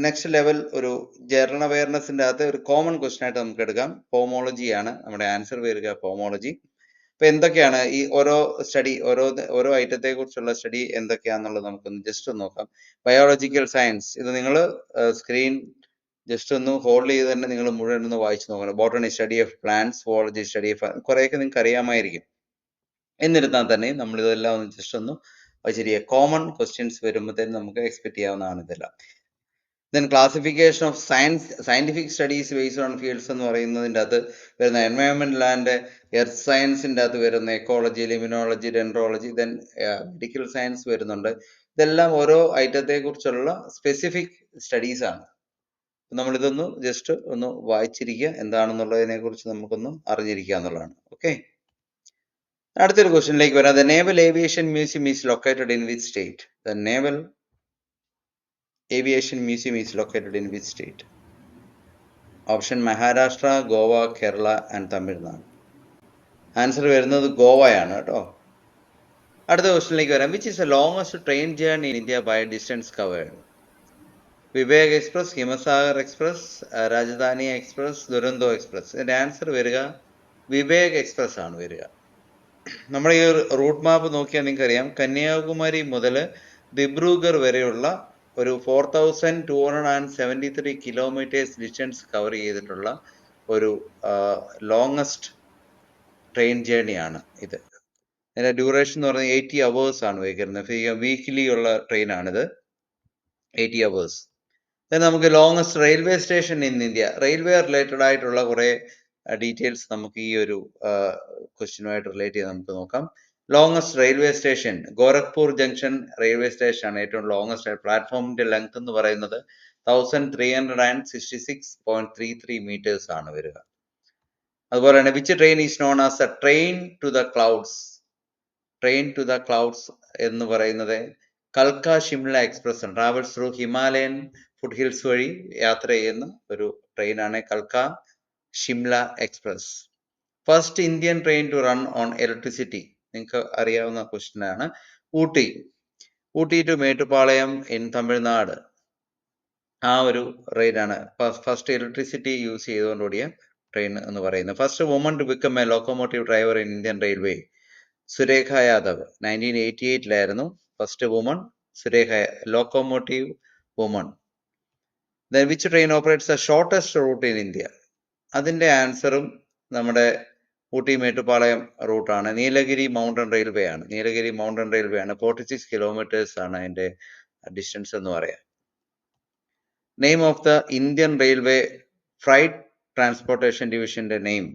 നെക്സ്റ്റ് ലെവൽ ഒരു ജനറൽ അവയർനെസിന്റെ അകത്ത് ഒരു കോമൺ ക്വസ്റ്റൻ ആയിട്ട് നമുക്ക് എടുക്കാം. പോമോളജിയാണ് നമ്മുടെ ആൻസർ വരിക, പോമോളജി. അപ്പൊ എന്തൊക്കെയാണ് ഈ ഓരോ ഐറ്റത്തെ കുറിച്ചുള്ള സ്റ്റഡി എന്തൊക്കെയാണെന്നുള്ളത് നമുക്കൊന്ന് ജസ്റ്റ് ഒന്ന് നോക്കാം. ബയോളജിക്കൽ സയൻസ്, ഇത് നിങ്ങൾ സ്ക്രീൻ ജസ്റ്റ് ഒന്ന് ഹോൾഡ് ചെയ്ത് തന്നെ നിങ്ങൾ മുഴുവൻ ഒന്ന് വായിച്ചു നോക്കണം. Botany, study of plants. Zoology, study of, കുറെയൊക്കെ നിങ്ങൾക്ക് അറിയാമായിരിക്കും. എന്നിരുന്നാൽ തന്നെ നമ്മൾ ഇതെല്ലാം ഒന്ന് ജസ്റ്റ് ഒന്ന് ശരിയാ കോമൺ ക്വസ്റ്റ്യൻസ് വരുമ്പോഴത്തേനും നമുക്ക് എക്സ്പെക്ട് ചെയ്യാവുന്നതാണ് ഇതെല്ലാം. Then classification of scientific studies based on fields എന്ന് പറയുന്നതിൻ്റെ അകത്ത് വരുന്ന എൻവയോൺമെന്റൽ ആൻഡ് എർത്ത് സയൻസിൻ്റെ അകത്ത് വരുന്ന എക്കോളജി, ലിമിനോളജി, ഡെൻഡ്രോളജി, ദെൻ മെഡിക്കൽ സയൻസ് വരുന്നുണ്ട്. ഇതെല്ലാം ഓരോ ഐറ്റത്തെ കുറിച്ചുള്ള സ്പെസിഫിക് സ്റ്റഡീസ് ആണ്. നമ്മളിതൊന്ന് ജസ്റ്റ് ഒന്ന് വായിച്ചിരിക്കുക, എന്താണെന്നുള്ളതിനെ കുറിച്ച് നമുക്കൊന്ന് അറിഞ്ഞിരിക്കുക എന്നുള്ളതാണ്. ഓക്കെ, അടുത്തൊരു ക്വസ്റ്റ്യനിലേക്ക് വരാം. The naval aviation museum is located in which state? The naval aviation museum is located in which state? Option Maharashtra, Goa, Kerala and Tamil Nadu. Answer വരുന്നത് ഗോവയാണ് കേട്ടോ. അടുത്ത ക്വസ്റ്റ്യനിലേക്ക് വരാം. Which is the longest train journey in India by distance covered? Vivek express, Himsagar express, Rajdhani express, Duronto express. ഇതിന്റെ answer വരിക Vivek express ആണ് വരിക. നമ്മുടെ ഈ റൂട്ട് മാപ്പ് നോക്കിയാൽ നിങ്ങൾക്ക് അറിയാം, കന്യാകുമാരി മുതൽ ദിബ്രൂഗർ വരെയുള്ള ഒരു 4273 കിലോമീറ്റേഴ്സ് ഡിസ്റ്റൻസ് കവർ ചെയ്തിട്ടുള്ള ഒരു ലോങ്ങസ്റ്റ് ട്രെയിൻ ജേർണിയാണ് ഇത്. അതിന്റെ ഡ്യൂറേഷൻ എന്ന് പറഞ്ഞാൽ 80 hours ആണ് വയ്ക്കുന്നത്. വീക്കിലി ഉള്ള ട്രെയിനാണിത്, 80 hours. നമുക്ക് longest railway station in India, railway related ആയിട്ടുള്ള കുറെ ഡീറ്റെയിൽസ് നമുക്ക് ഈ ഒരു ക്വസ്റ്റ്യനുമായിട്ട് റിലേറ്റ് ചെയ്ത് നമുക്ക് നോക്കാം. Longest railway station Gorakhpur junction railway station ആണ് ഏറ്റവും ലോങ്ങസ്റ്റ്. പ്ലാറ്റ്ഫോമിന്റെ ലെങ്ത് എന്ന് പറയുന്നത് 1366.33 meters ആണ് വരിക. അതുപോലെ തന്നെ which train is known as a train to the clouds? Train to the clouds എന്ന് പറയുന്നത് കൽക്ക ഷിംല എക്സ്പ്രസ് ആണ്. Travels through Himalayan foothills വഴി യാത്ര ചെയ്യുന്ന ഒരു ട്രെയിനാണ് കൽക്ക Shimla Express. First Indian train to run on electricity, നിങ്ങൾക്ക് അറിയാവുന്ന ക്വസ്റ്റ്യൻ ആണ്. ഊട്ടി ടു മേട്ടുപ്പാളയം ഇൻ തമിഴ്നാട്, ആ ഒരു ട്രെയിനാണ് ഫസ്റ്റ് ഇലക്ട്രിസിറ്റി യൂസ് ചെയ്തുകൊണ്ടുകൂടിയ ട്രെയിൻ എന്ന് പറയുന്നത്. First woman to become a locomotive driver in Indian railway, Surekha Yadav. 1988 first woman Surekha, locomotive woman. Then which train operates the shortest route in India? അതിന്റെ ആൻസറും നമ്മുടെ ഊട്ടി മേട്ടുപ്പാളയം റൂട്ടാണ്. നീലഗിരി മൗണ്ടൻ റെയിൽവേ ആണ്. 46 കിലോമീറ്റേഴ്സ് ആണ് അതിന്റെ ഡിസ്റ്റൻസ് എന്ന് പറയാം. Name of the Indian Railway freight transportation ഡിവിഷന്റെ name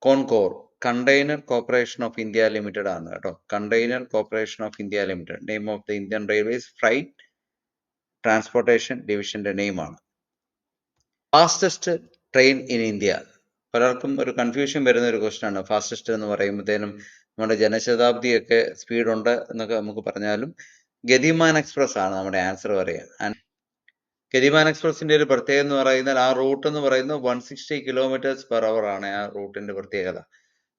Concor, Container Corporation of India Limited ആണ് കേട്ടോ. Container Corporation of India Limited name of the Indian Railways freight transportation ഡിവിഷന്റെ നെയിമാണ്. ഫാസ്റ്റസ്റ്റ് ട്രെയിൻ ഇൻ ഇന്ത്യ, പലർക്കും ഒരു കൺഫ്യൂഷൻ വരുന്ന ഒരു ക്വസ്റ്റൻ ആണ്. ഫാസ്റ്റസ്റ്റ് എന്ന് പറയുമ്പോഴത്തേനും നമ്മുടെ ജനശതാബ്ദി ഒക്കെ സ്പീഡ് ഉണ്ട് എന്നൊക്കെ നമുക്ക് പറഞ്ഞാലും ഗതിമാൻ എക്സ്പ്രസ് ആണ് നമ്മുടെ ആൻസർ പറയുക. ഗതിമാൻ എക്സ്പ്രസിന്റെ ഒരു പ്രത്യേകത എന്ന് പറയുന്നത് ആ റൂട്ട് എന്ന് പറയുന്നത് 160 km/h ആണ് ആ റൂട്ടിന്റെ പ്രത്യേകത.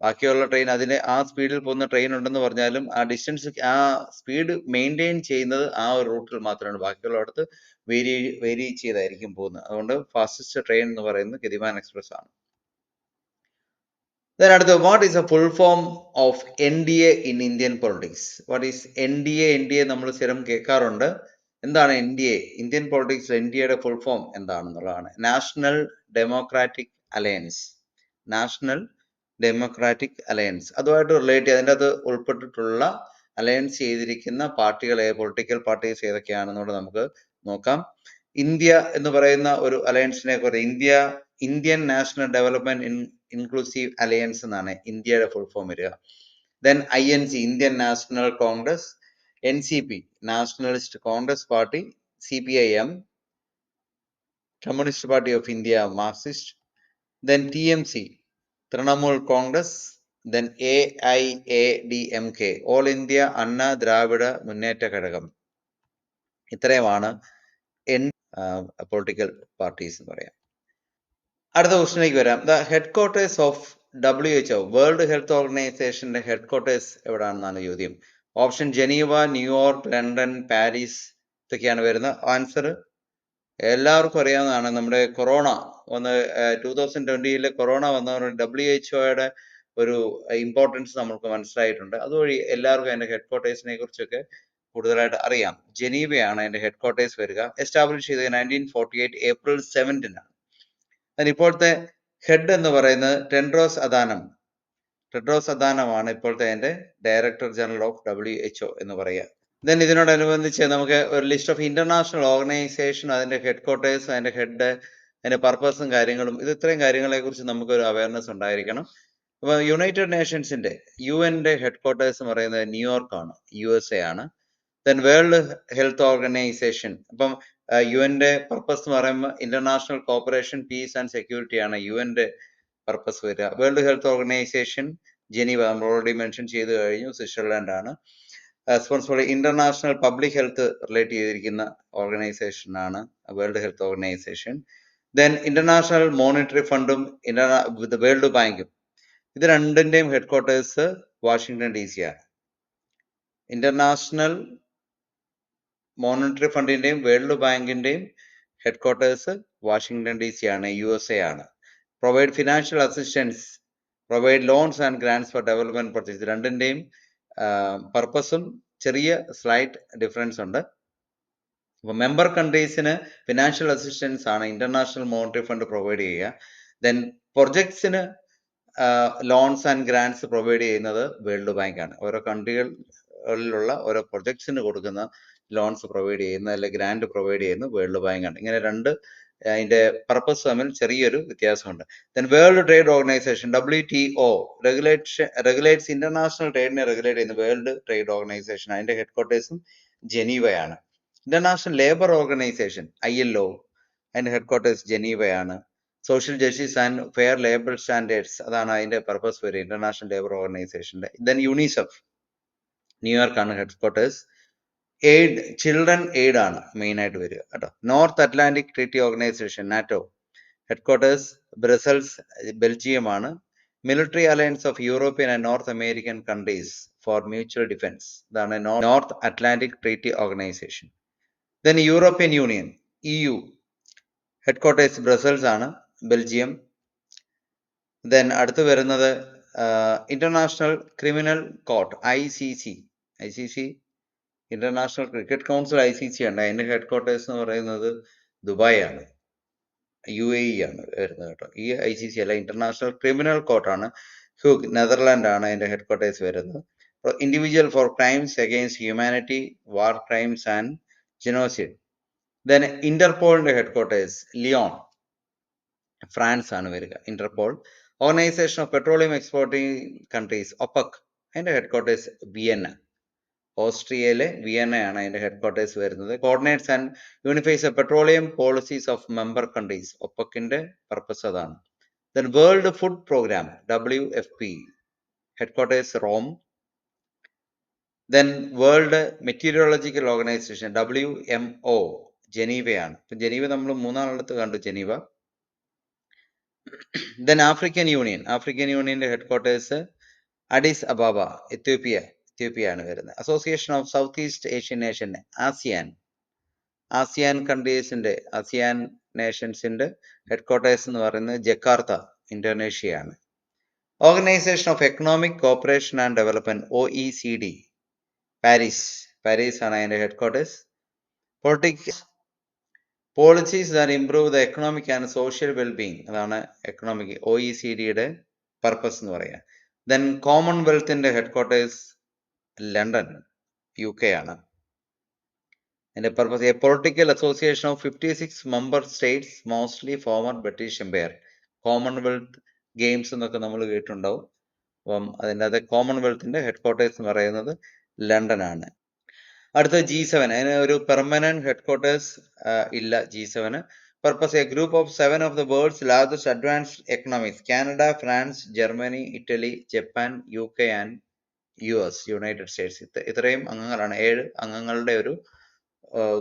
ബാക്കിയുള്ള ട്രെയിൻ അതിന് ആ സ്പീഡിൽ പോകുന്ന ട്രെയിൻ ഉണ്ടെന്ന് പറഞ്ഞാലും ആ ഡിസ്റ്റൻസ്, ആ സ്പീഡ് മെയിൻറ്റെയിൻ ചെയ്യുന്നത് ആ ഒരു റൂട്ടിൽ മാത്രമാണ്. ബാക്കിയുള്ളടത്ത് വേരി ചെയ്തായിരിക്കും പോകുന്നത്. അതുകൊണ്ട് ഫാസ്റ്റസ്റ്റ് ട്രെയിൻ എന്ന് പറയുന്നത് ഗതിമാൻ എക്സ്പ്രസ് ആണ്. അടുത്ത, what is a full form of NDA in Indian politics? What is NDA? NDA നമ്മൾ സ്ഥിരം കേൾക്കാറുണ്ട്. എന്താണ് NDA? ഇന്ത്യൻ പൊളിറ്റിക്സ് NDAയുടെ ഫുൾ ഫോം എന്താണെന്നുള്ളതാണ്. National Democratic Alliance. National Democratic Alliance അതുമായിട്ട് റിലേറ്റ് ചെയ്ത് അതിൻ്റെ അത് ഉൾപ്പെട്ടിട്ടുള്ള അലയൻസ് ചെയ്തിരിക്കുന്ന പാർട്ടികളെ, പൊളിറ്റിക്കൽ പാർട്ടീസ് ഏതൊക്കെയാണെന്നുള്ളത് നമുക്ക് നോക്കാം. ഇന്ത്യ എന്ന് പറയുന്ന ഒരു അലയൻസിനെ കുറിച്ച് Indian national development inclusive alliance എന്നാണ് ഇന്ത്യയുടെ ഫുൾ ഫോം വരിക. Then INC, Indian national Congress. NCP, nationalist Congress party. CPIM, communist party of India, Marxist. Then TMC, Trinamool Congress. Then AIADMK, all India അണ്ണ ദ്രാവിഡ മുന്നേറ്റ കഴകം. ഇത്രയുമാണ് പൊളിറ്റിക്കൽ പാർട്ടീസ് എന്ന് പറയാം. അടുത്ത ക്വസ്റ്റിനിലേക്ക് വരാം. The head quarters of WHO, world health ഓർഗനൈസേഷന്റെ ഹെഡ് ക്വാർട്ടേഴ്സ് എവിടെയാണെന്നാണ് ചോദ്യം. Option Geneva, New York, London, Paris ഇതൊക്കെയാണ് വരുന്നത്. ആൻസർ എല്ലാവർക്കും അറിയാവുന്നതാണ്. നമ്മുടെ കൊറോണ വന്ന് 2020 കൊറോണ വന്നവർ WHO ഒരു ഇമ്പോർട്ടൻസ് നമുക്ക് മനസ്സിലായിട്ടുണ്ട്. അതുവഴി എല്ലാവർക്കും അതിന്റെ ഹെഡ് ക്വാർട്ടേഴ്സിനെ കുറിച്ചൊക്കെ കൂടുതലായിട്ട് അറിയാം. ജനീവയാണ് അതിന്റെ ഹെഡ് ക്വാർട്ടേഴ്സ് വരിക. എസ്റ്റാബ്ലിഷ് ചെയ്തത് 1948 ഏപ്രിൽ 7 അതിന് ഇപ്പോഴത്തെ ഹെഡ് എന്ന് പറയുന്നത് ടെഡ്രോസ് അദാനമാണ് ഇപ്പോഴത്തെ അതിന്റെ ഡയറക്ടർ ജനറൽ ഓഫ് WHO എന്ന് പറയുക. ദെൻ ഇതിനോടനുബന്ധിച്ച് നമുക്ക് ഒരു ലിസ്റ്റ് ഓഫ് ഇന്റർനാഷണൽ ഓർഗനൈസേഷൻ, അതിന്റെ ഹെഡ് ക്വാർട്ടേഴ്സ്, അതിന്റെ ഹെഡ്, അതിന്റെ പർപ്പസും കാര്യങ്ങളും, ഇത് ഇത്രയും കാര്യങ്ങളെ കുറിച്ച് നമുക്കൊരു അവയർനെസ് ഉണ്ടായിരിക്കണം. അപ്പൊ യുണൈറ്റഡ് നേഷൻസിന്റെ UN ഹെഡ് ക്വാർട്ടേഴ്സ് എന്ന് പറയുന്നത് ന്യൂയോർക്ക് ആണ്, USA ആണ്. ദെൻ വേൾഡ് ഹെൽത്ത് ഓർഗനൈസേഷൻ, അപ്പം UN പർപ്പസ് എന്ന് പറയുമ്പോൾ international corporation, piece and security ആണ് UN പർപ്പസ് വരിക. വേൾഡ് ഹെൽത്ത് ഓർഗനൈസേഷൻ ജനീവ നമ്മൾ ഓൾറെഡി മെൻഷൻ ചെയ്ത് കഴിഞ്ഞു, സ്വിറ്റ്സർലാൻഡ് ആണ്. Responsible international public health relate ചെയ്തിരിക്കുന്ന ഓർഗനൈസേഷൻ ആണ് world health organisation. Then international monetary ഫണ്ടും വേൾഡ് ബാങ്കും, ഇത് രണ്ടിന്റെയും ഹെഡ് ക്വാർട്ടേഴ്സ് വാഷിംഗ്ടൺ DC ആണ്. ഇന്റർനാഷണൽ മോണിറ്ററി ഫണ്ടിന്റെയും വേൾഡ് ബാങ്കിന്റെയും ഹെഡ് ക്വാർട്ടേഴ്സ് വാഷിംഗ്ടൺ DC ആണ്, USA ആണ്. Provide financial assistance, provide loans and grants for development projects, രണ്ടിന്റെയും പർപ്പസും ചെറിയ സ്ലൈറ്റ് ഡിഫറൻസ് ഉണ്ട്. അപ്പോൾ മെമ്പർ കൺട്രീസിന് ഫിനാൻഷ്യൽ അസിസ്റ്റൻസ് ആണ് ഇന്റർനാഷണൽ മോണിറ്ററി ഫണ്ട് പ്രൊവൈഡ് ചെയ്യുക. ദെൻ പ്രൊജക്ട്സിന് ലോൺസ് ആൻഡ് ഗ്രാൻസ് പ്രൊവൈഡ് ചെയ്യുന്നത് വേൾഡ് ബാങ്ക് ആണ്. ഓരോ കൺട്രികളിലുള്ള ഓരോ പ്രൊജക്ട്സിന് കൊടുക്കുന്ന ലോൺസ് പ്രൊവൈഡ് ചെയ്യുന്ന അല്ലെങ്കിൽ ഗ്രാൻഡ് പ്രൊവൈഡ് ചെയ്യുന്നത് വേൾഡ് ബാങ്ക് ആണ്. ഇങ്ങനെ രണ്ട് അതിന്റെ പർപ്പസ് തമ്മിൽ ചെറിയൊരു വ്യത്യാസമുണ്ട്. Then World Trade Organisation WTO regulates international ട്രേഡിനെ റെഗുലേറ്റ് ചെയ്യുന്ന വേൾഡ് ട്രേഡ് ഓർഗനൈസേഷൻ, അതിന്റെ ഹെഡ് ക്വാർട്ടേഴ്സും ജനീവയാണ്. ഇന്റർനാഷണൽ ലേബർ ഓർഗനൈസേഷൻ ILO, അതിന്റെ ഹെഡ് ക്വാർട്ടേഴ്സ് ജനീവയാണ്. Social justice and fair labour standards, അതാണ് അതിന്റെ പർപ്പസ് വരിക ഇന്റർനാഷണൽ ലേബർ ഓർഗനൈസേഷന്റെ. ദെൻ യൂണിസെഫ് ന്യൂയോർക്ക് ആണ് headquarters. Aid, children aid ആണ് മെയിൻ ആയിട്ട് വരിക കേട്ടോ. North Atlantic Treaty Organisation NATO headquarters Brussels Belgium ആണ്. Military alliance of European and North American countries for mutual defence, ഇതാണ് North Atlantic Treaty Organisation. Then European Union EU headquarters Brussels ആണ്, Belgium. Then അടുത്ത് വരുന്നത് International Criminal Court ICC International Cricket Council ICC ആണ്. അതിന്റെ headquarters എന്ന് പറയുന്നത് Dubai ആണ്, UAE ആണ് വരുന്നത് കേട്ടോ. ഈ ICC അല്ല, ഇന്റർനാഷണൽ ക്രിമിനൽ കോർട്ടാണ്, ഹ്യൂഗ് നെതർലാൻഡ് ആണ് അതിന്റെ ഹെഡ് ക്വാർട്ടേഴ്സ് വരുന്നത്. Individual for crimes against humanity, war crimes and genocide. Then ഇന്റർപോളിന്റെ ഹെഡ് ക്വാർട്ടേഴ്സ് ലിയോൺ, ഫ്രാൻസ് ആണ് വരിക. Interpol Organisation of Petroleum Exporting Countries OPEC, അതിന്റെ ഹെഡ് ക്വാർട്ടേഴ്സ് വിയന്ന, ഓസ്ട്രിയയിലെ വിയന്നയാണ് അതിന്റെ ഹെഡ് ക്വാർട്ടേഴ്സ് വരുന്നത്. Coordinates and unifies petroleum policies of member countries, OPECന്റെ purpose അതാണ്. Then World Food Programme WFP headquarters Rome. Then World meteorological organisation WMO ജനീവയാണ്. ഇപ്പൊ Geneva നമ്മൾ മൂന്നാളിടത്ത് കണ്ടു, ജനീവ. ദെൻ ആഫ്രിക്കൻ യൂണിയന്റെ headquarters Addis Ababa, Ethiopia ആണ് വരുന്നത്. Association of South East Asian Nation ASEAN നേഷൻസിന്റെ ഹെഡ് ക്വാർട്ടേഴ്സ് എന്ന് പറയുന്നത് ജക്കാർത്ത, ഇന്തോനേഷ്യയാണ്. Organisation of Economic Cooperation and Development OECD Paris ആണ് അതിന്റെ headquarters. Policies that improve the economic and social wellbeing, അതാണ് economic OECDയുടെ പർപ്പസ് എന്ന് പറയാം. ദെൻ കോമൺവെൽത്തിന്റെ ഹെഡ് ക്വാർട്ടേഴ്സ് ലണ്ടൻ, UK ആണ്. അതിന്റെ purpose a political association of 56 member states, mostly former British empire. Commonwealth games എന്നൊക്കെ നമ്മൾ കേട്ടിട്ടുണ്ടാവും. അപ്പം അതിൻ്റെ അത് കോമൺവെൽത്തിന്റെ ഹെഡ് ക്വാർട്ടേഴ്സ് എന്ന് പറയുന്നത് ലണ്ടൻ ആണ്. അടുത്ത G7, അതിന് ഒരു പെർമനന്റ് ഹെഡ് ക്വാർട്ടേഴ്സ് ഇല്ല G7. Purpose A group of 7 of the world's largest advanced economics, Canada, France, Germany, Italy, Japan, UK and US United States. ഇത്രയും അംഗങ്ങളാണ്, 7 അംഗങ്ങളുടെ ഒരു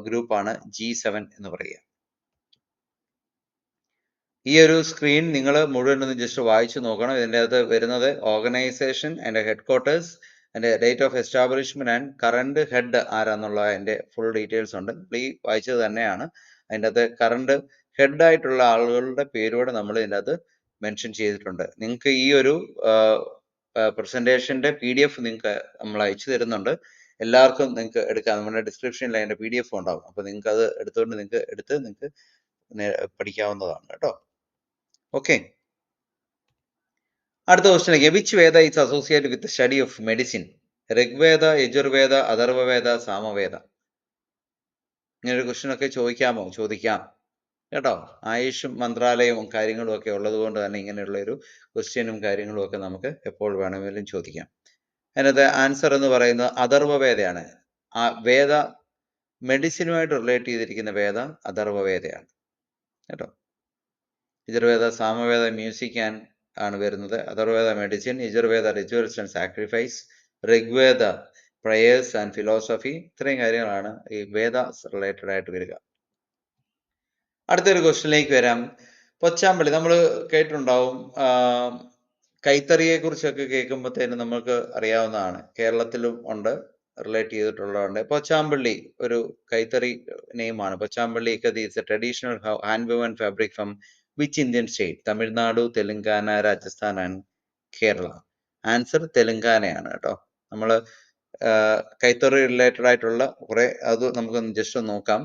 ഗ്രൂപ്പാണ് G7 എന്ന് പറയുക. ഈ ഒരു സ്ക്രീൻ നിങ്ങൾ മുഴുവൻ ഒന്ന് ജസ്റ്റ് വായിച്ചു നോക്കണം. ഇതിൻ്റെ അകത്ത് വരുന്നത് ഓർഗനൈസേഷൻ, അതിന്റെ ഹെഡ് ക്വാർട്ടേഴ്സ്, അതിൻ്റെ date of establishment and current head ആരാന്നുള്ള അതിൻ്റെ ഫുൾ ഡീറ്റെയിൽസ് ഉണ്ട്. ഈ വായിച്ചത് തന്നെയാണ്. അതിൻ്റെ അകത്ത് കറണ്ട് ഹെഡായിട്ടുള്ള ആളുകളുടെ പേരോടെ നമ്മൾ ഇതിൻ്റെ അകത്ത് മെൻഷൻ ചെയ്തിട്ടുണ്ട്. നിങ്ങൾക്ക് ഈ ഒരു പ്രസന്റേഷന്റെ PDF നിങ്ങൾക്ക് നമ്മൾ അയച്ചു തരുന്നുണ്ട്. എല്ലാവർക്കും നിങ്ങൾക്ക് എടുക്കാം. നമ്മുടെ ഡിസ്ക്രിപ്ഷനിൽ അതിന്റെ PDF ഉണ്ടാവും. അപ്പൊ നിങ്ങൾക്ക് അത് എടുത്തുകൊണ്ട് നിങ്ങൾക്ക് പഠിക്കാവുന്നതാണ് കേട്ടോ. ഓക്കെ, അടുത്ത ക്വസ്റ്റ്യനിലേക്ക്. Which Veda is associated with study of medicine? Rigveda, Yajurveda, Atharvaveda, Samaveda? ഇങ്ങനൊരു ക്വസ്റ്റ്യൻ ഒക്കെ ചോദിക്കാമോ? ചോദിക്കാം കേട്ടോ. ആയുഷ് മന്ത്രാലയവും കാര്യങ്ങളും ഒക്കെ ഉള്ളത് കൊണ്ട് തന്നെ ഇങ്ങനെയുള്ള ഒരു ക്വസ്റ്റ്യനും കാര്യങ്ങളും ഒക്കെ നമുക്ക് എപ്പോൾ വേണമെങ്കിലും ചോദിക്കാം. അതിനകത്ത് ആൻസർ എന്ന് പറയുന്നത് അഥർവവേദയാണ്. ആ വേദ മെഡിസിനുമായിട്ട് റിലേറ്റ് ചെയ്തിരിക്കുന്ന വേദ അഥർവവേദയാണ് കേട്ടോ. യജുർവേദ, സാമവേദ മ്യൂസിക് ആണ് വരുന്നത്. Atharvaveda medicine, Yajurveda rituals and sacrifice, Rigveda prayers and philosophy. ഇത്രയും കാര്യങ്ങളാണ് ഈ വേദ റിലേറ്റഡ് ആയിട്ട് വരിക. അടുത്തൊരു ക്വസ്റ്റ്യനിലേക്ക് വരാം. പൊച്ചാമ്പള്ളി നമ്മൾ കേട്ടിട്ടുണ്ടാവും. കൈത്തറിയെ കുറിച്ചൊക്കെ കേൾക്കുമ്പോഴത്തേനും നമുക്ക് അറിയാവുന്നതാണ്. കേരളത്തിലും ഉണ്ട്, റിലേറ്റ് ചെയ്തിട്ടുള്ളതുണ്ട്. പൊച്ചാമ്പള്ളി ഒരു കൈത്തറി നെയിമാണ്. Pochampally is a traditional hand woven fabric from which Indian state? Tamil Nadu, Telangana, Rajasthan and Kerala. Answer തെലുങ്കാനയാണ് കേട്ടോ. നമ്മൾ കൈത്തറി റിലേറ്റഡ് ആയിട്ടുള്ള കുറെ അത് നമുക്കൊന്ന് ജസ്റ്റ് ഒന്ന് നോക്കാം.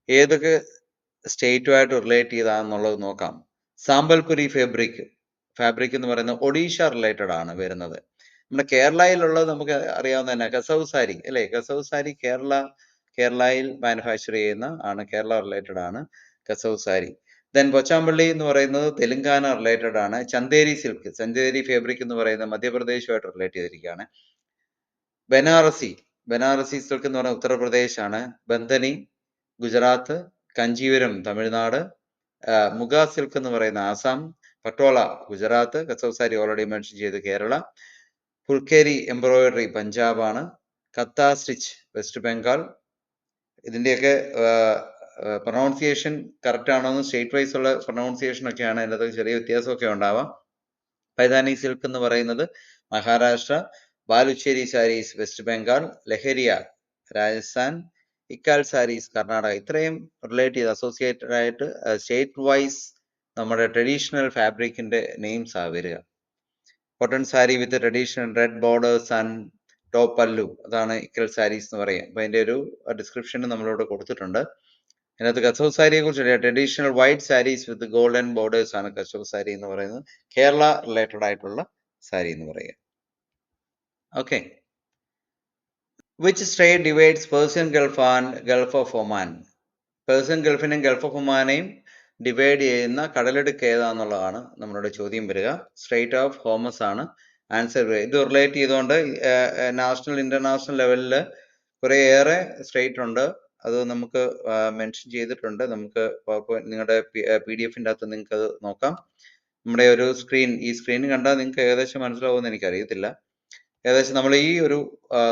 ഏതൊക്കെ സ്റ്റേറ്റുമായിട്ട് റിലേറ്റ് ചെയ്താന്നുള്ളത് നോക്കാം. സാമ്പൽപുരി ഫാബ്രിക് എന്ന് പറയുന്നത് ഒഡീഷ റിലേറ്റഡ് ആണ് വരുന്നത്. നമ്മുടെ കേരളയിലുള്ളത് നമുക്ക് അറിയാവുന്ന തന്നെ കസവ് സാരി അല്ലേ? കസവ് സാരി കേരളയിൽ മാനുഫാക്ചർ ചെയ്യുന്ന ആണ്, കേരള റിലേറ്റഡ് ആണ് കസവ് സാരി. ദെൻ പൊച്ചാമ്പള്ളി എന്ന് പറയുന്നത് തെലുങ്കാന റിലേറ്റഡ് ആണ്. ചന്തേരി ഫാബ്രിക് എന്ന് പറയുന്നത് മധ്യപ്രദേശുമായിട്ട് റിലേറ്റ് ചെയ്തിരിക്കുകയാണ്. ബനാറസി സിൽക്ക് എന്ന് പറയുന്നത് ഉത്തർപ്രദേശ് ആണ്. ബന്ധനി ഗുജറാത്ത്, കഞ്ചീപുരം തമിഴ്നാട്, മുഗ സിൽക്ക് എന്ന് പറയുന്ന ആസാം, പട്ടോള ഗുജറാത്ത്, കസവ് സാരി ഓൾറെഡി മെൻഷൻ ചെയ്ത് കേരള, ഫുൾക്കേരി എംബ്രോയിഡറി പഞ്ചാബാണ്, കത്ത സ്റ്റിച്ച് വെസ്റ്റ് ബംഗാൾ. ഇതിന്റെയൊക്കെ പ്രൊണൗൺസിയേഷൻ കറക്റ്റ് ആണോന്ന് സ്റ്റേറ്റ് വൈസ് ഉള്ള പ്രൊണൗൺസിയേഷൻ ഒക്കെയാണ്, അതിനകത്ത് ചെറിയ വ്യത്യാസമൊക്കെ ഉണ്ടാവാം. പൈതാനി സിൽക്ക് എന്ന് പറയുന്നത് Maharashtra, Baluchari saris West Bengal, Leheriya Rajasthan, Ilkal saris Karnataka. ഇത്രയും റിലേറ്റ് ചെയ്ത് അസോസിയേറ്റഡ് ആയിട്ട് സ്റ്റേറ്റ് വൈസ് നമ്മുടെ ട്രഡീഷണൽ ഫാബ്രിക്കിന്റെ നെയിംസ് ആ വരിക. Cotton sari with traditional red borders and top pallu, അതാണ് ഇക്കൽ സാരീസ് എന്ന് പറയുക. അപ്പൊ അതിന്റെ ഒരു ഡിസ്ക്രിപ്ഷൻ നമ്മളിവിടെ കൊടുത്തിട്ടുണ്ട്. അതിനകത്ത് കസവ് സാരിയെ കുറിച്ച് traditional white saris with golden borders ആണ് കസവ് സാരി എന്ന് പറയുന്നത്. കേരള റിലേറ്റഡ് ആയിട്ടുള്ള സാരി എന്ന് പറയുക. Okay, which state divides Persian Gulf and Gulf of Oman? Persian ഗൾഫിനെയും ഗൾഫ് ഓഫ് ഒമാനെയും ഡിവൈഡ് ചെയ്യുന്ന കടലിടുക്ക് ഏതാന്നുള്ളതാണ് നമ്മളുടെ ചോദ്യം വരിക. സ്ട്രേറ്റ് ഓഫ് ഹോമസ് ആണ് ആൻസർ വരിക. ഇത് റിലേറ്റ് ചെയ്തുകൊണ്ട് നാഷണൽ ഇന്റർനാഷണൽ ലെവലിൽ കുറേയേറെ സ്റ്റേറ്റ് ഉണ്ട്. അത് നമുക്ക് മെൻഷൻ ചെയ്തിട്ടുണ്ട്. നമുക്ക് നിങ്ങളുടെ PDF-ന്റെ അകത്ത് നിങ്ങൾക്ക് അത് നോക്കാം. നമ്മുടെ ഒരു ഈ സ്ക്രീൻ കണ്ടാൽ നിങ്ങൾക്ക് ഏകദേശം മനസ്സിലാവുമെന്ന് എനിക്കറിയത്തില്ല. ഏകദേശം നമ്മൾ ഈ ഒരു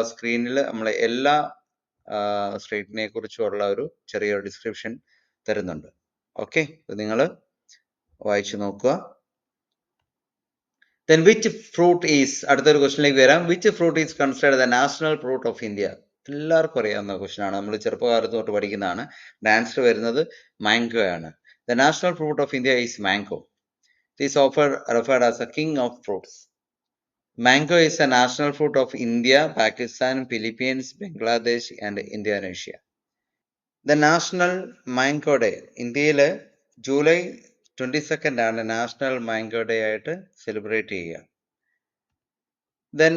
സ്ക്രീനിൽ നമ്മളെ എല്ലാ സ്റ്റേറ്റിനെ കുറിച്ചുള്ള ഒരു ചെറിയൊരു ഡിസ്ക്രിപ്ഷൻ തരുന്നുണ്ട്. ഓക്കെ, നിങ്ങൾ വായിച്ചു നോക്കുക. Then which fruit is, അടുത്തൊരു ക്വസ്റ്റിനിലേക്ക് വരാം. Which fruit is considered the national fruit of India? എല്ലാവർക്കും അറിയാവുന്ന ക്വസ്റ്റൻ ആണ്, നമ്മൾ ചെറുപ്പകാലത്ത് തൊട്ട് പഠിക്കുന്നതാണ്. ആൻസർ വരുന്നത് മാംഗോ ആണ്. The national fruit of India is mango. It is often referred as a king of fruits. Mango is a national fruit of India, Pakistan, Philippines, Bangladesh and Indonesia. The National Mango Day, ഇന്ത്യയില് July 22 ആണ് national mango day ആയിട്ട് celebrate ചെയ്യുക. Then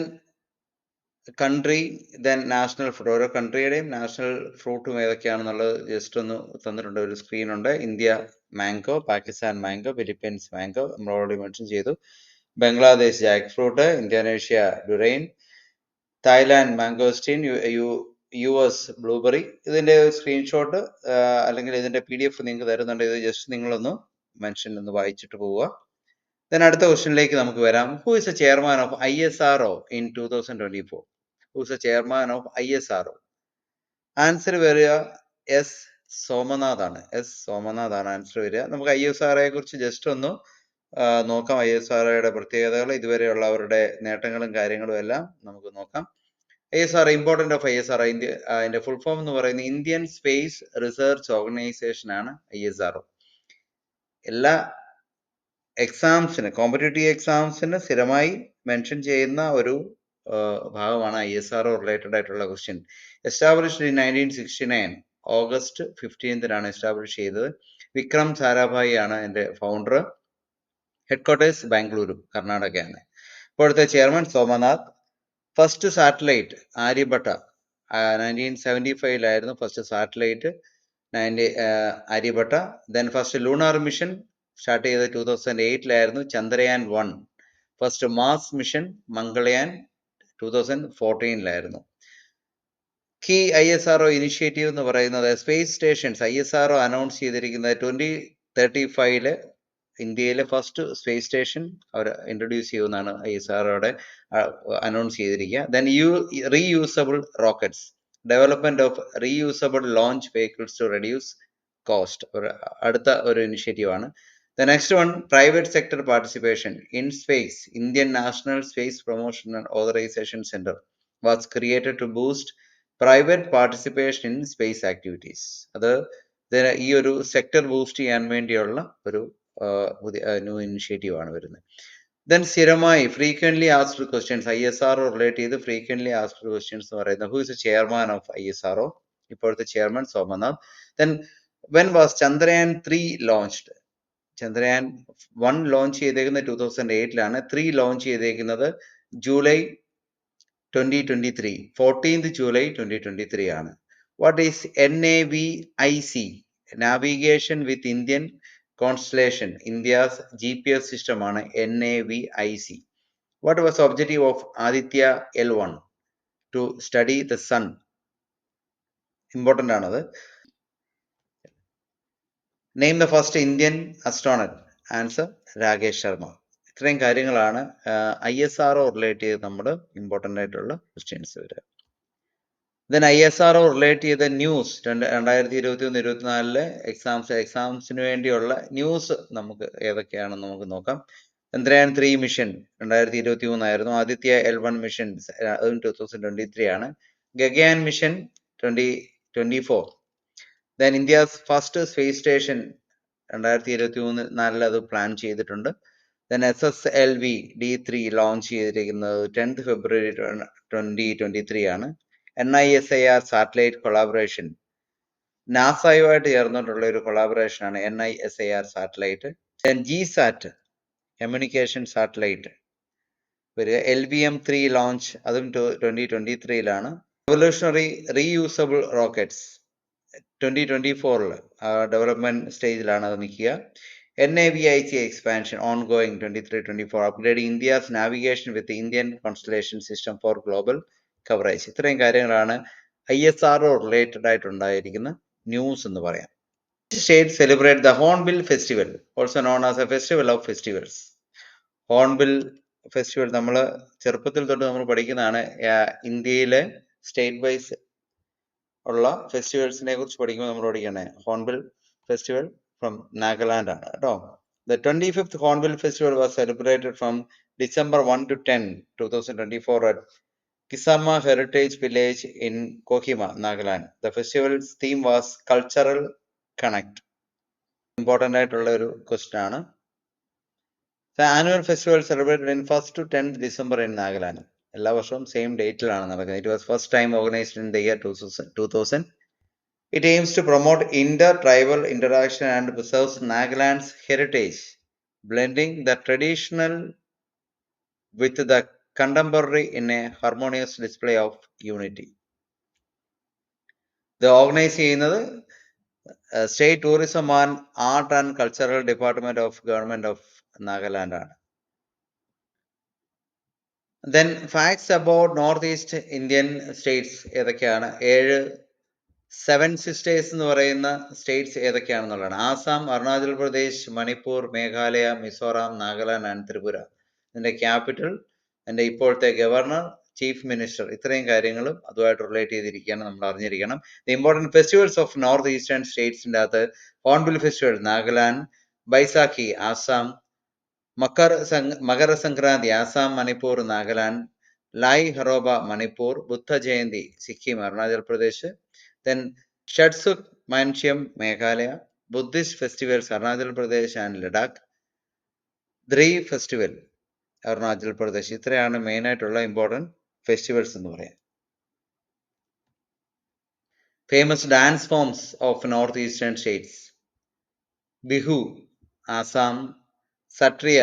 country, then national fruit, ഓരോ കൺട്രിയുടെയും national ഫ്രൂട്ടും ഏതൊക്കെയാണെന്നുള്ളത് just ഒന്ന് തന്നിട്ടുണ്ട്, ഒരു screen ഉണ്ട്. India mango, Pakistan mango, Philippines mango നമ്മൾ ഓൾറെഡി മെൻഷൻ ചെയ്തു, Bangladesh jackfruit, Indonesia durian, Thailand mangosteen, US blueberry. ഇതിന്റെ സ്ക്രീൻഷോട്ട് അല്ലെങ്കിൽ ഇതിന്റെ PDF നിങ്ങൾക്ക് തരുന്നുണ്ട്. ഇത് ജസ്റ്റ് നിങ്ങളൊന്ന് ഒന്ന് വായിച്ചിട്ട് പോവുക. ദെൻ അടുത്ത ക്വസ്റ്റ്യനിലേക്ക് നമുക്ക് വരാം. Who is A chairman of ISRO in 2024? Who is A chairman of ISRO? Answer വരിക സോമനാഥ് ആണ്. സോമനാഥ് ആണ് ആൻസർ വരിക. നമുക്ക് ISROയെ കുറിച്ച് ജസ്റ്റ് ഒന്ന് നോക്കാം. ISROയുടെ പ്രത്യേകതകൾ, ഇതുവരെയുള്ള അവരുടെ നേട്ടങ്ങളും കാര്യങ്ങളും എല്ലാം നമുക്ക് നോക്കാം. ISRO, ഇമ്പോർട്ടൻ്റ് ഓഫ് ISRO, അതിന്റെ ഫുൾ ഫോം എന്ന് പറയുന്നത് ഇന്ത്യൻ സ്പേസ് റിസർച്ച് ഓർഗനൈസേഷൻ ആണ് ISRO. എല്ലാ എക്സാംസിന്, കോമ്പറ്റേറ്റീവ് എക്സാംസിന് സ്ഥിരമായി മെൻഷൻ ചെയ്യുന്ന ഒരു ഭാഗമാണ് ISRO റിലേറ്റഡ് ആയിട്ടുള്ള question. Established in 1969 August 15 establish ചെയ്തത്. വിക്രം സാരാഭായി ആണ് എൻ്റെ ഫൗണ്ടർ. ഹെഡ്ക്വാർട്ടേഴ്സ് ബാംഗ്ലൂരു, കർണാടകയാണ്. ഇപ്പോഴത്തെ chairman Somanath. First satellite Aryabhata 1975 first satellite Aryabhata. Then first lunar mission start ചെയ്തത് 2008 Chandrayaan 1. First Mars mission Mangalyaan 2014. Key ISRO initiative എന്ന് പറയുന്നത് സ്പേസ് സ്റ്റേഷൻസ്. ISRO അനൗൺസ് ചെയ്തിരിക്കുന്നത് 2035 ഇന്ത്യയിലെ ഫസ്റ്റ് സ്പേസ് സ്റ്റേഷൻ അവർ ഇൻട്രൊഡ്യൂസ് ചെയ്യുമെന്നാണ് ISROയുടെ അനൗൺസ് ചെയ്തിരിക്കുക. Then reusable rockets, development of reusable launch vehicles to reduce cost, അടുത്ത ഒരു ഇനിഷ്യേറ്റീവ് ആണ്. The next one, private sector participation in space. Indian National Space Promotion and Authorization Center was created to boost private participation in space activities. അത് ഈ ഒരു sector boost ചെയ്യാൻ വേണ്ടിയുള്ള ഒരു new initiative ആണ് വരുന്നത്. ദെൻ സ്ഥിരമായി frequently asked questions, ISRO relate ചെയ്ത് ഫ്രീക്വന്റ്ലി ആസ്ക്ഡ് ക്വസ്റ്റ്യൻസ് എന്ന് പറയുന്നത്, who is chairman of ISRO? ഇപ്പോഴത്തെ chairman Somnath. Then when was Chandrayaan 3 launched? Chandrayaan 1 launch ചെയ്തേക്കുന്നത് 2008 3 ലോഞ്ച് ചെയ്തേക്കുന്നത് ജൂലൈ 2023, 14th July 2023 ആണ്. What is NAVIC? Navigation with Indian constellation, India's GPS system ആണ് NAVIC. What was objective of Aditya L1? To study the sun. Important ആണത്. Name the first Indian astronaut. Answer Rakesh Sharma. ഇത്രയും കാര്യങ്ങളാണ് ISRO relate ചെയ്ത് നമ്മൾ important ആയിട്ടുള്ള questions വരിക. Then ISRO relate ചെയ്ത news 2021-24 എക്സാംസിന് വേണ്ടിയുള്ള ന്യൂസ് നമുക്ക് ഏതൊക്കെയാണെന്ന് നമുക്ക് നോക്കാം. Chandrayaan 3 mission 2023 Aditya L1 mission അതും 2023 Gaganyaan mission 2024. Then India's first space station 2023 അത് പ്ലാൻ ചെയ്തിട്ടുണ്ട്. ദെൻ SSLV D3 ലോഞ്ച് ചെയ്തിരിക്കുന്നത് 10th February 2023 NISIR satellite collaboration, നാസയുമായിട്ട് ചേർന്നിട്ടുള്ള ഒരു കൊളാബറേഷൻ ആണ് NISIR satellite. Then GSAT communication satellite LVM3 launch, അതും 2023. റെവല്യൂഷണറി റീയൂസബിൾ റോക്കറ്റ്സ് 2024 ഡെവലപ്മെന്റ് സ്റ്റേജിലാണ് അത് നിൽക്കുക. NAVIC expansion ongoing 23-24, upgrading India's navigation with Indian constellation system for global coverage. ഇത്രയും കാര്യങ്ങളാണ് ISRO റിലേറ്റഡ് ആയിട്ടുണ്ടായിരിക്കുന്ന ന്യൂസ് എന്ന് പറയാം. State celebrate the hornbill festival, also known as A festival of festivals. Hornbill festival നമ്മൾ ചെറുപ്പത്തിൽ തൊട്ട് നമ്മൾ പഠിക്കുന്നതാണ്. ഇന്ത്യയിലെ സ്റ്റേറ്റ് വൈസ് ഉള്ള ഫെസ്റ്റിവൽസിനെ കുറിച്ച് പഠിക്കുമ്പോൾ നമ്മൾ പഠിക്കണേ ഹോൺബിൽ ഫെസ്റ്റിവൽ ഫ്രം നാഗാലാൻഡ് ആണ് കേട്ടോ. The 25th Hornbill Festival was celebrated from December 1 to 10, 2024 at Kisama Heritage Village in Kohima, Nagaland. The festival's theme was Cultural Connect. Important ആയിട്ടുള്ള ഒരു ക്വസ്റ്റ്യൻ ആണ്. The annual festival celebrated in 1st to 10th December in Nagaland. എല്ലാ വർഷവും same ഡേറ്റിലാണ് നടക്കുന്നത്. It was first time organized in the year 2000. It aims to promote inter-tribal interaction and preserves Nagaland's heritage, blending the traditional with the contemporary in a harmonious display of unity. The organize ചെയ്യുന്നത് state tourism and art and cultural department of Government of Nagaland ആണ്. Then facts about North East Indian states ഏതൊക്കെയാണ്? 7 sisters എന്ന് പറയുന്ന states ഏതൊക്കെയാണെന്നുള്ളതാണ്. Assam, Arunachal Pradesh, Manipur, Meghalaya, Mizoram, Nagaland and Tripura. ഇതിന്റെ capital, അതിന്റെ ഇപ്പോഴത്തെ governor, chief minister, ഇത്രയും കാര്യങ്ങളും അതുമായിട്ട് റിലേറ്റ് ചെയ്തിരിക്കുകയാണ്, നമ്മൾ അറിഞ്ഞിരിക്കണം. The important festivals of north eastern സ്റ്റേറ്റ്സിൻ്റെ അകത്ത് Hornbill festival Nagaland, Baisakhi Assam, Makara Sankranti Assam, Manipur, Nagaland. Lai Haraoba Manipur. Buddha Jayanti Sikkim, Arunachal Pradesh. Then Shad Suk Mynsiem Meghalaya. Buddhist festivals Arunachal Pradesh and Ladakh. Dree festival Arunachal Pradesh. ഇത്രയാണ് മെയിൻ ആയിട്ടുള്ള ഇമ്പോർട്ടൻറ്റ് ഫെസ്റ്റിവൽസ് എന്ന് പറയാം. Famous dance forms of north eastern states. Bihu Assam. Sattriya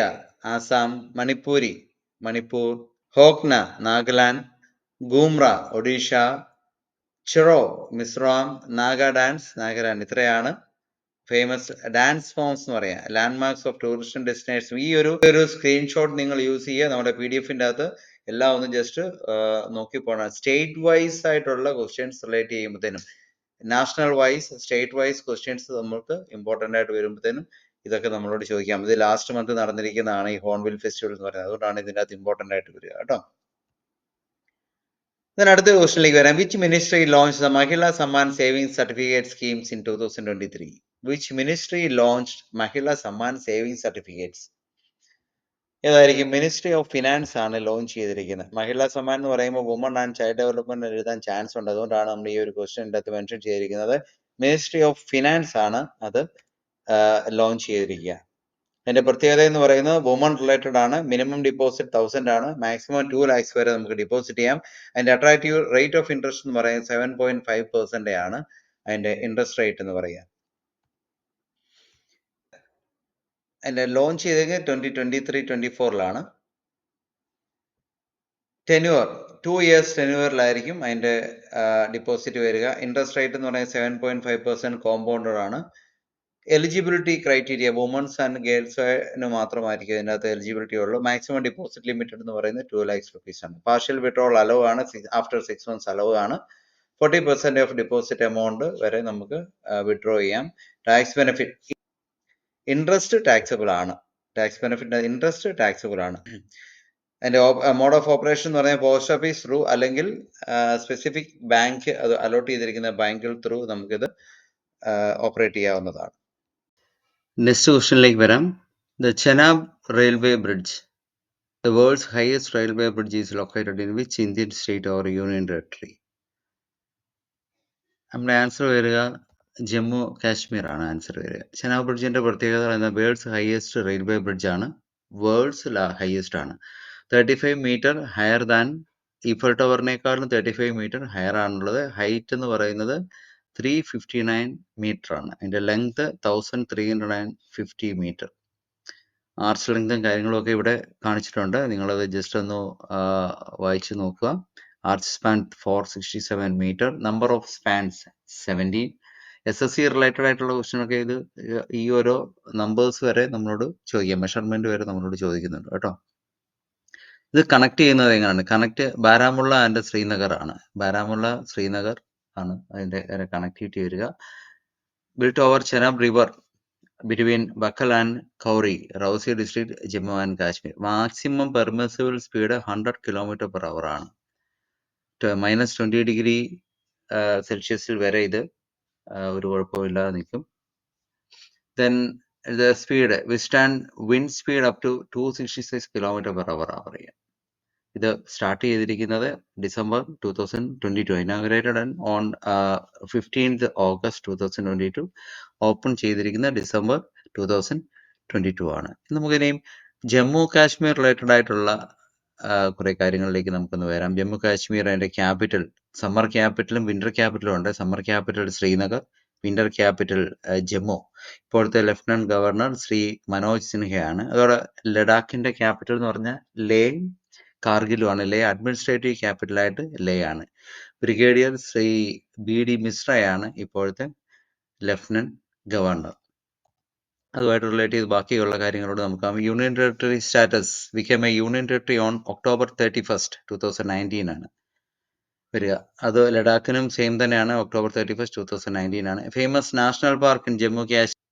Assam. Manipuri Manipur. ഹോക്ന നാഗാലാൻഡ്. ഗൂമ്ര ഒഡീഷ. ചിറോ മിസോറാം. നാഗ ഡാൻസ് നാഗാലാൻഡ്. ഇത്രയാണ് ഫേമസ് ഡാൻസ് ഫോംസ് എന്ന് പറയാം. Landmarks of tourist destination. ഈ ഒരു സ്ക്രീൻഷോട്ട് നിങ്ങൾ യൂസ് ചെയ്യുക. നമ്മുടെ PDF-ൻ്റെ അകത്ത് എല്ലാം ഒന്ന് ജസ്റ്റ് നോക്കി പോകണം. സ്റ്റേറ്റ് വൈസ് ആയിട്ടുള്ള ക്വസ്റ്റ്യൻസ് റിലേറ്റ് ചെയ്യുമ്പോഴത്തേനും, national wise, state wise questions നമുക്ക് ഇമ്പോർട്ടൻ്റ് ആയിട്ട് വരുമ്പോഴത്തേനും ഇതൊക്കെ നമ്മളോട് ചോദിക്കാം. ഇത് ലാസ്റ്റ് മന്ത് നടന്നിരിക്കുന്നതാണ് ഈ ഹോൺബിൽ ഫെസ്റ്റിവൽ എന്ന് പറയുന്നത്. അതുകൊണ്ടാണ് ഇതിൻ്റെ അകത്ത് ഇമ്പോർട്ടൻ്റ് ആയിട്ട് വരിക കേട്ടോ. അടുത്ത ക്വസ്റ്റ്യനിലേക്ക് വരാം. Which ministry launch the Mahila Samman saving certificate schemes in 2023? Which ministry launch Mahila Samman saving certificates? ഏതായിരിക്കും? മിനിസ്ട്രി ഓഫ് ഫിനാൻസ് ആണ് ലോഞ്ച് ചെയ്തിരിക്കുന്നത്. മഹിളാ സമ്മാൻ എന്ന് പറയുമ്പോൾ വുമൺ ആൻഡ് ചൈൽഡ് ഡെവലപ്മെന്റ് എഴുതാൻ ചാൻസ് ഉണ്ട്. അതുകൊണ്ടാണ് നമ്മൾ ഈ ഒരു ക്വസ്റ്റ്യൻ്റെ അകത്ത് മെൻഷൻ ചെയ്തിരിക്കുന്നത്. മിനിസ്ട്രി ഓഫ് ഫിനാൻസ് ആണ് അത് ലോഞ്ച് ചെയ്തിരിക്കുക. അതിന്റെ പ്രത്യേകത എന്ന് പറയുന്നത് വുമൺ റിലേറ്റഡ് ആണ്. മിനിമം ഡിപ്പോസിറ്റ് 1000 ആണ്. മാക്സിമം 2 lakhs വരെ നമുക്ക് ഡിപ്പോസിറ്റ് ചെയ്യാം. അതിന്റെ അട്രാക്റ്റീവ് റേറ്റ് ഓഫ് ഇൻട്രസ്റ്റ് എന്ന് പറയുന്നത് 7.5% ആണ് അതിന്റെ ഇൻട്രസ്റ്റ് റേറ്റ് എന്ന് പറയുക. അതിന്റെ ലോഞ്ച് ചെയ്തത് 2023-24 ടെന്യൂർ 2 years ടെന്യൂറിലായിരിക്കും അതിന്റെ ഡിപ്പോസിറ്റ് വരിക. ഇൻട്രസ്റ്റ് റേറ്റ് എന്ന് പറയുന്നത് 7.5% കോമ്പൗണ്ടഡ് ആണ്. എലിജിബിലിറ്റി ക്രൈറ്റീരിയ വുമൺസ് ആൻഡ് ഗേൾസിന് മാത്രമായിരിക്കും ഇതിനകത്ത് എലിജിബിലിറ്റി ഉള്ളൂ. മാക്സിമം ഡിപ്പോസിറ്റ് ലിമിറ്റഡ് എന്ന് പറയുന്നത് 2 lakhs rupees ആണ്. പാർഷ്യൽ വിഡ്രോൾ അലോ ആണ്. ആഫ്റ്റർ 6 months അലോ ആണ്. 40% ഓഫ് ഡിപ്പോസിറ്റ് എമൗണ്ട് വരെ നമുക്ക് വിഡ്രോ ചെയ്യാം. ടാക്സ് ബെനിഫിറ്റ് ഇൻട്രസ്റ്റ് ടാക്സബിൾ ആണ്. ടാക്സ് ബെനിഫിറ്റ് ഇൻട്രസ്റ്റ് ടാക്സബിൾ ആണ്. അതിന്റെ മോഡ് ഓഫ് ഓപ്പറേഷൻ എന്ന് പറഞ്ഞാൽ പോസ്റ്റ് ഓഫീസ് ത്രൂ അല്ലെങ്കിൽ സ്പെസിഫിക് ബാങ്ക് അത് അലോട്ട് ചെയ്തിരിക്കുന്ന ബാങ്കുകൾ ത്രൂ നമുക്കിത് ഓപ്പറേറ്റ് ചെയ്യാവുന്നതാണ്. നെക്സ്റ്റ് ക്വസ്റ്റ്യനിലേക്ക് വരാം. The Chenab railway bridge, the world's highest railway bridge is located in which Indian state or union territory? നമ്മുടെ ആൻസർ വരിക ജമ്മു കാശ്മീർ ആണ് ആൻസർ വരിക. ചെനാബ് ബ്രിഡ്ജിന്റെ പ്രത്യേകത പറയുന്നത് വേൾഡ്സ് ഹൈയസ്റ്റ് റെയിൽവേ ബ്രിഡ്ജ് ആണ്. വേൾഡ്സ് ഹൈയസ്റ്റ് ആണ്. 35 meter ഹയർ ദാൻ ഈഫൽ ടവറിനേക്കാളും 35 meter ഹയർ ആണുള്ളത്. ഹൈറ്റ് എന്ന് പറയുന്നത് 359 meter ആണ്. അതിന്റെ ലെങ്ത് 1350 meter. ആർച്ച് ലെങ്തും കാര്യങ്ങളും ഒക്കെ ഇവിടെ കാണിച്ചിട്ടുണ്ട്. നിങ്ങളത് ജസ്റ്റ് ഒന്ന് വായിച്ചു നോക്കുക. Arch span 467 meter. Number of spans 17. SSC related ആയിട്ടുള്ള ക്വസ്റ്റ്യൻ ഒക്കെ ഇത് ഈ ഓരോ നമ്പേഴ്സ് വരെ നമ്മളോട് ചോദിക്കാം, മെഷർമെന്റ് വരെ നമ്മളോട് ചോദിക്കുന്നുണ്ട് കേട്ടോ. ഇത് കണക്ട് ചെയ്യുന്നത് എങ്ങനെയാണ്? ബാരാമുള്ള ആൻഡ് ശ്രീനഗർ ആണ്. ബാരാമുള്ള ശ്രീനഗർ ആണ് അതിന്റെ കണക്ടിവിറ്റി വരിക. Built over Chenab river between Bakkal and Kauri, Reasi district, Jammu and Kashmir. Maximum permissible speed 100 km/h ആണ്. -20 degree സെൽഷ്യസിൽ വരെ ഇത് ഒരു കുഴപ്പമില്ലാതെ നിൽക്കും. Then the speed withstand wind speed up to 266 km/h ആ പറയുക. ഇത് സ്റ്റാർട്ട് ചെയ്തിരിക്കുന്നത് December 2022, inaugurated on 15th August 2022, open ചെയ്തിരിക്കുന്ന December 2022 ആണ്. നമുക്കിനിയും ജമ്മു കാശ്മീർ റിലേറ്റഡ് ആയിട്ടുള്ള കുറെ കാര്യങ്ങളിലേക്ക് നമുക്കൊന്ന് വരാം. ജമ്മു കാശ്മീർ അതിന്റെ ക്യാപിറ്റൽ, സമ്മർ ക്യാപിറ്റലും വിന്റർ ക്യാപിറ്റലും ഉണ്ട്. Summer capital Srinagar, winter capital Jammu. ഇപ്പോഴത്തെ ലഫ്റ്റനന്റ് ഗവർണർ ശ്രീ മനോജ് സിൻഹയാണ്. അതോടെ ലഡാക്കിന്റെ ക്യാപിറ്റൽ എന്ന് പറഞ്ഞാൽ ലേ കാർഗിലും ആണ്. ലേ അഡ്മിനിസ്ട്രേറ്റീവ് ക്യാപിറ്റലായിട്ട് ലേ ആണ്. ബ്രിഗേഡിയർ ശ്രീ BD മിശ്രയാണ് ഇപ്പോഴത്തെ ലഫ്റ്റനന്റ് ഗവർണർ. അതുമായിട്ട് റിലേറ്റ് ചെയ്ത് ബാക്കിയുള്ള കാര്യങ്ങളോട് നമുക്ക് union territory status become a union territory on October 31st, 2019 ആണ് വരിക. അത് ലഡാക്കിനും സെയിം തന്നെയാണ്, October 31st, 2019 ആണ്. Famous national park in Jammu Kashmir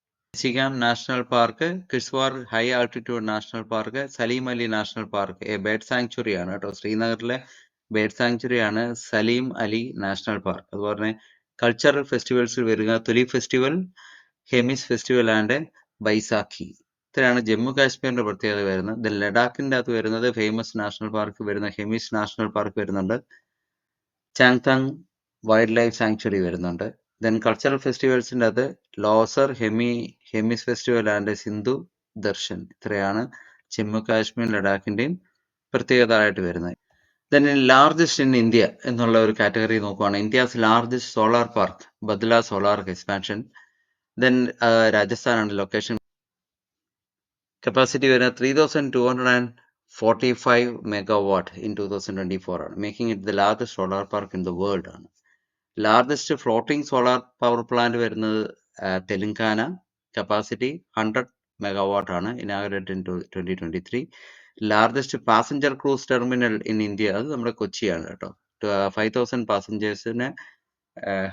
ചിഗാം national park, Kishtwar high altitude national park, Salim Ali national park bird sanctuary ആണ് കേട്ടോ. ശ്രീനഗറിലെ ബേർഡ് സാങ്ച്വറി ആണ് സലീം അലി നാഷണൽ പാർക്ക്. അതുപോലെ കൾച്ചറൽ ഫെസ്റ്റിവൽസിൽ വരിക Tuli festival, Hemis festival and Baisakhi. ഇത്രയാണ് ജമ്മു കാശ്മീരിന്റെ പ്രത്യേകത വരുന്നത്. ദെൻ ലഡാക്കിന്റെ അകത്ത് വരുന്നത് ഫേമസ് നാഷണൽ പാർക്ക് വരുന്ന ഹെമിസ് നാഷണൽ പാർക്ക് വരുന്നുണ്ട്. ചാങ്താങ് വൈൽഡ് ലൈഫ് സാങ്ച്വറി വരുന്നുണ്ട്. ദെൻ കൾച്ചറൽ ഫെസ്റ്റിവൽസിന്റെ അകത്ത് loser, Hemis festival and Sindhu Darshan. ഇത്രയാണ് ജമ്മു കാശ്മീർ ലഡാക്കിന്റെയും പ്രത്യേകത ആയിട്ട് വരുന്നത്. ദെൻ ലാർജസ്റ്റ് ഇൻ ഇന്ത്യ എന്നുള്ള ഒരു കാറ്റഗറി നോക്കുവാണ്. India's largest solar park Bhadla solar expansion. Then രാജസ്ഥാനാണ് ലൊക്കേഷൻ. കപ്പാസിറ്റി വരുന്നത് 3245 മെഗാവാട്ട് ഇൻ 2024 ആണ്, making it the largest solar park in the world ആണ്. Largest floating solar power plant വരുന്നത് തെലങ്കാന, കപ്പാസിറ്റി 100 മെഗാവാട്ട് ആണ്, inaugurated in 2023. Largest passenger cruise terminal in India, അത് നമ്മുടെ കൊച്ചിയാണ് കേട്ടോ. 5000 പാസഞ്ചേഴ്സിനെ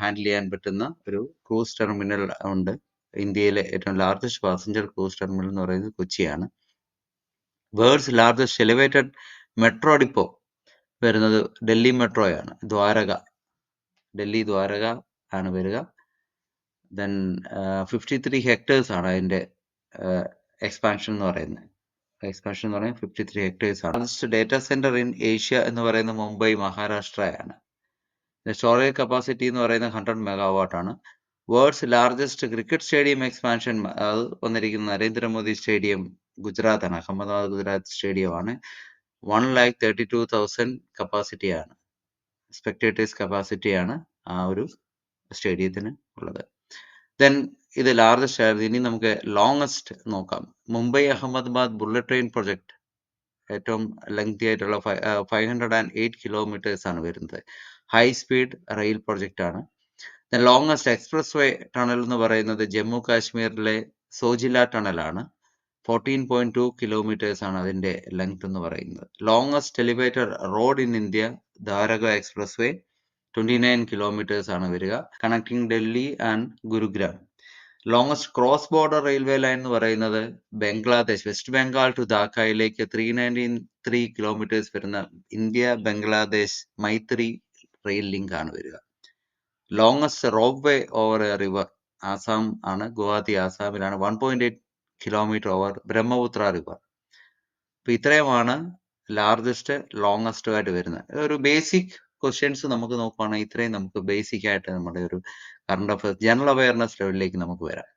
handle ചെയ്യാൻ പറ്റുന്ന ഒരു ക്രൂസ് ടെർമിനൽ ഉണ്ട്. ഇന്ത്യയിലെ ഏറ്റവും ലാർജസ്റ്റ് പാസഞ്ചർ ക്രൂസ് ടെർമിനൽ എന്ന് പറയുന്നത് കൊച്ചിയാണ്. World's largest elevated metro depot വരുന്നത് ഡൽഹി മെട്രോയാണ്, ഡൽഹി ദ്വാരക ആണ് വരിക. ദെൻ 53 ഹെക്ടേഴ്സ് ആണ് അതിന്റെ എക്സ്പാൻഷൻ എന്ന് പറയുന്നത്. 53 ഹെക്ടേഴ്സ് ആണ്. Largest data centre in Asia എന്ന് പറയുന്നത് മുംബൈ, മഹാരാഷ്ട്രയാണ്. സ്റ്റോറേജ് കപ്പാസിറ്റി എന്ന് പറയുന്നത് 100 മെഗാവാട്ട് ആണ്. World's largest cricket stadium expansion, അത് വന്നിരിക്കുന്ന നരേന്ദ്രമോദി സ്റ്റേഡിയം ഗുജറാത്താണ്, അഹമ്മദാബാദ് ഗുജറാത്ത് സ്റ്റേഡിയം ആണ്. 132,000 കപ്പാസിറ്റിയാണ്, സ്പെക്ടേറ്റേഴ്സ് കപ്പാസിറ്റിയാണ് ആ ഒരു സ്റ്റേഡിയത്തിന് ഉള്ളത്. ദെൻ ഇത് ലാർജസ്റ്റ് ആയിരുന്നു. ഇനി നമുക്ക് ലോങ്ങസ്റ്റ് നോക്കാം. Mumbai Ahmedabad bullet train project ഏറ്റവും ലെങ്തി ആയിട്ടുള്ള 508 കിലോമീറ്റേഴ്സ് ആണ് വരുന്നത്. ഹൈ സ്പീഡ് റെയിൽ പ്രൊജക്റ്റ് ആണ്. ലോങ്ങസ്റ്റ് എക്സ്പ്രസ് വേ ടണൽ എന്ന് പറയുന്നത് ജമ്മു കാശ്മീരിലെ സോജില ടണലാണ്. 14.2 കിലോമീറ്റേഴ്സ് ആണ് അതിന്റെ ലെങ്ത് എന്ന് പറയുന്നത്. Longest elevated road in India Dwarka expressway 29 kilometres ആണ് വരിക, connecting Delhi and Gurugram. Longest cross border railway line എന്ന് പറയുന്നത് ബംഗ്ലാദേശ്, വെസ്റ്റ് ബംഗാൾ ടു ധാക്കയിലേക്ക് 393 കിലോമീറ്റേഴ്സ് വരുന്ന India Bangladesh Maitri rail link ആണ് വരിക. Longest ropeway over a river Assam ആണ്, ഗുവാഹത്തി ആസാമിലാണ്, 1.8 കിലോമീറ്റർ ഓവർ ബ്രഹ്മപുത്ര റിവർ. അപ്പൊ ഇത്രയുമാണ് ലാർജസ്റ്റ് ലോങ്ങസ്റ്റ് ആയിട്ട് വരുന്നത്. ഒരു ബേസിക് ക്വസ്റ്റ്യൻസ് നമുക്ക് നോക്കുകയാണെങ്കിൽ ഇത്രയും നമുക്ക് ബേസിക് ആയിട്ട് നമ്മുടെ ഒരു കറണ്ട് അഫയേഴ്സ് ജനറൽ അവയർനെസ് ലെവലിലേക്ക് നമുക്ക് വരാം.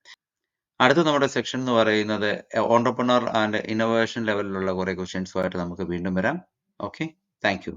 അടുത്ത നമ്മുടെ സെക്ഷൻ എന്ന് പറയുന്നത് ഓണ്ടർപ്രണർ ആൻഡ് ഇന്നോവേഷൻ ലെവലിലുള്ള കുറെ ക്വസ്റ്റ്യൻസുമായിട്ട് നമുക്ക് വീണ്ടും വരാം. Okay, thank you.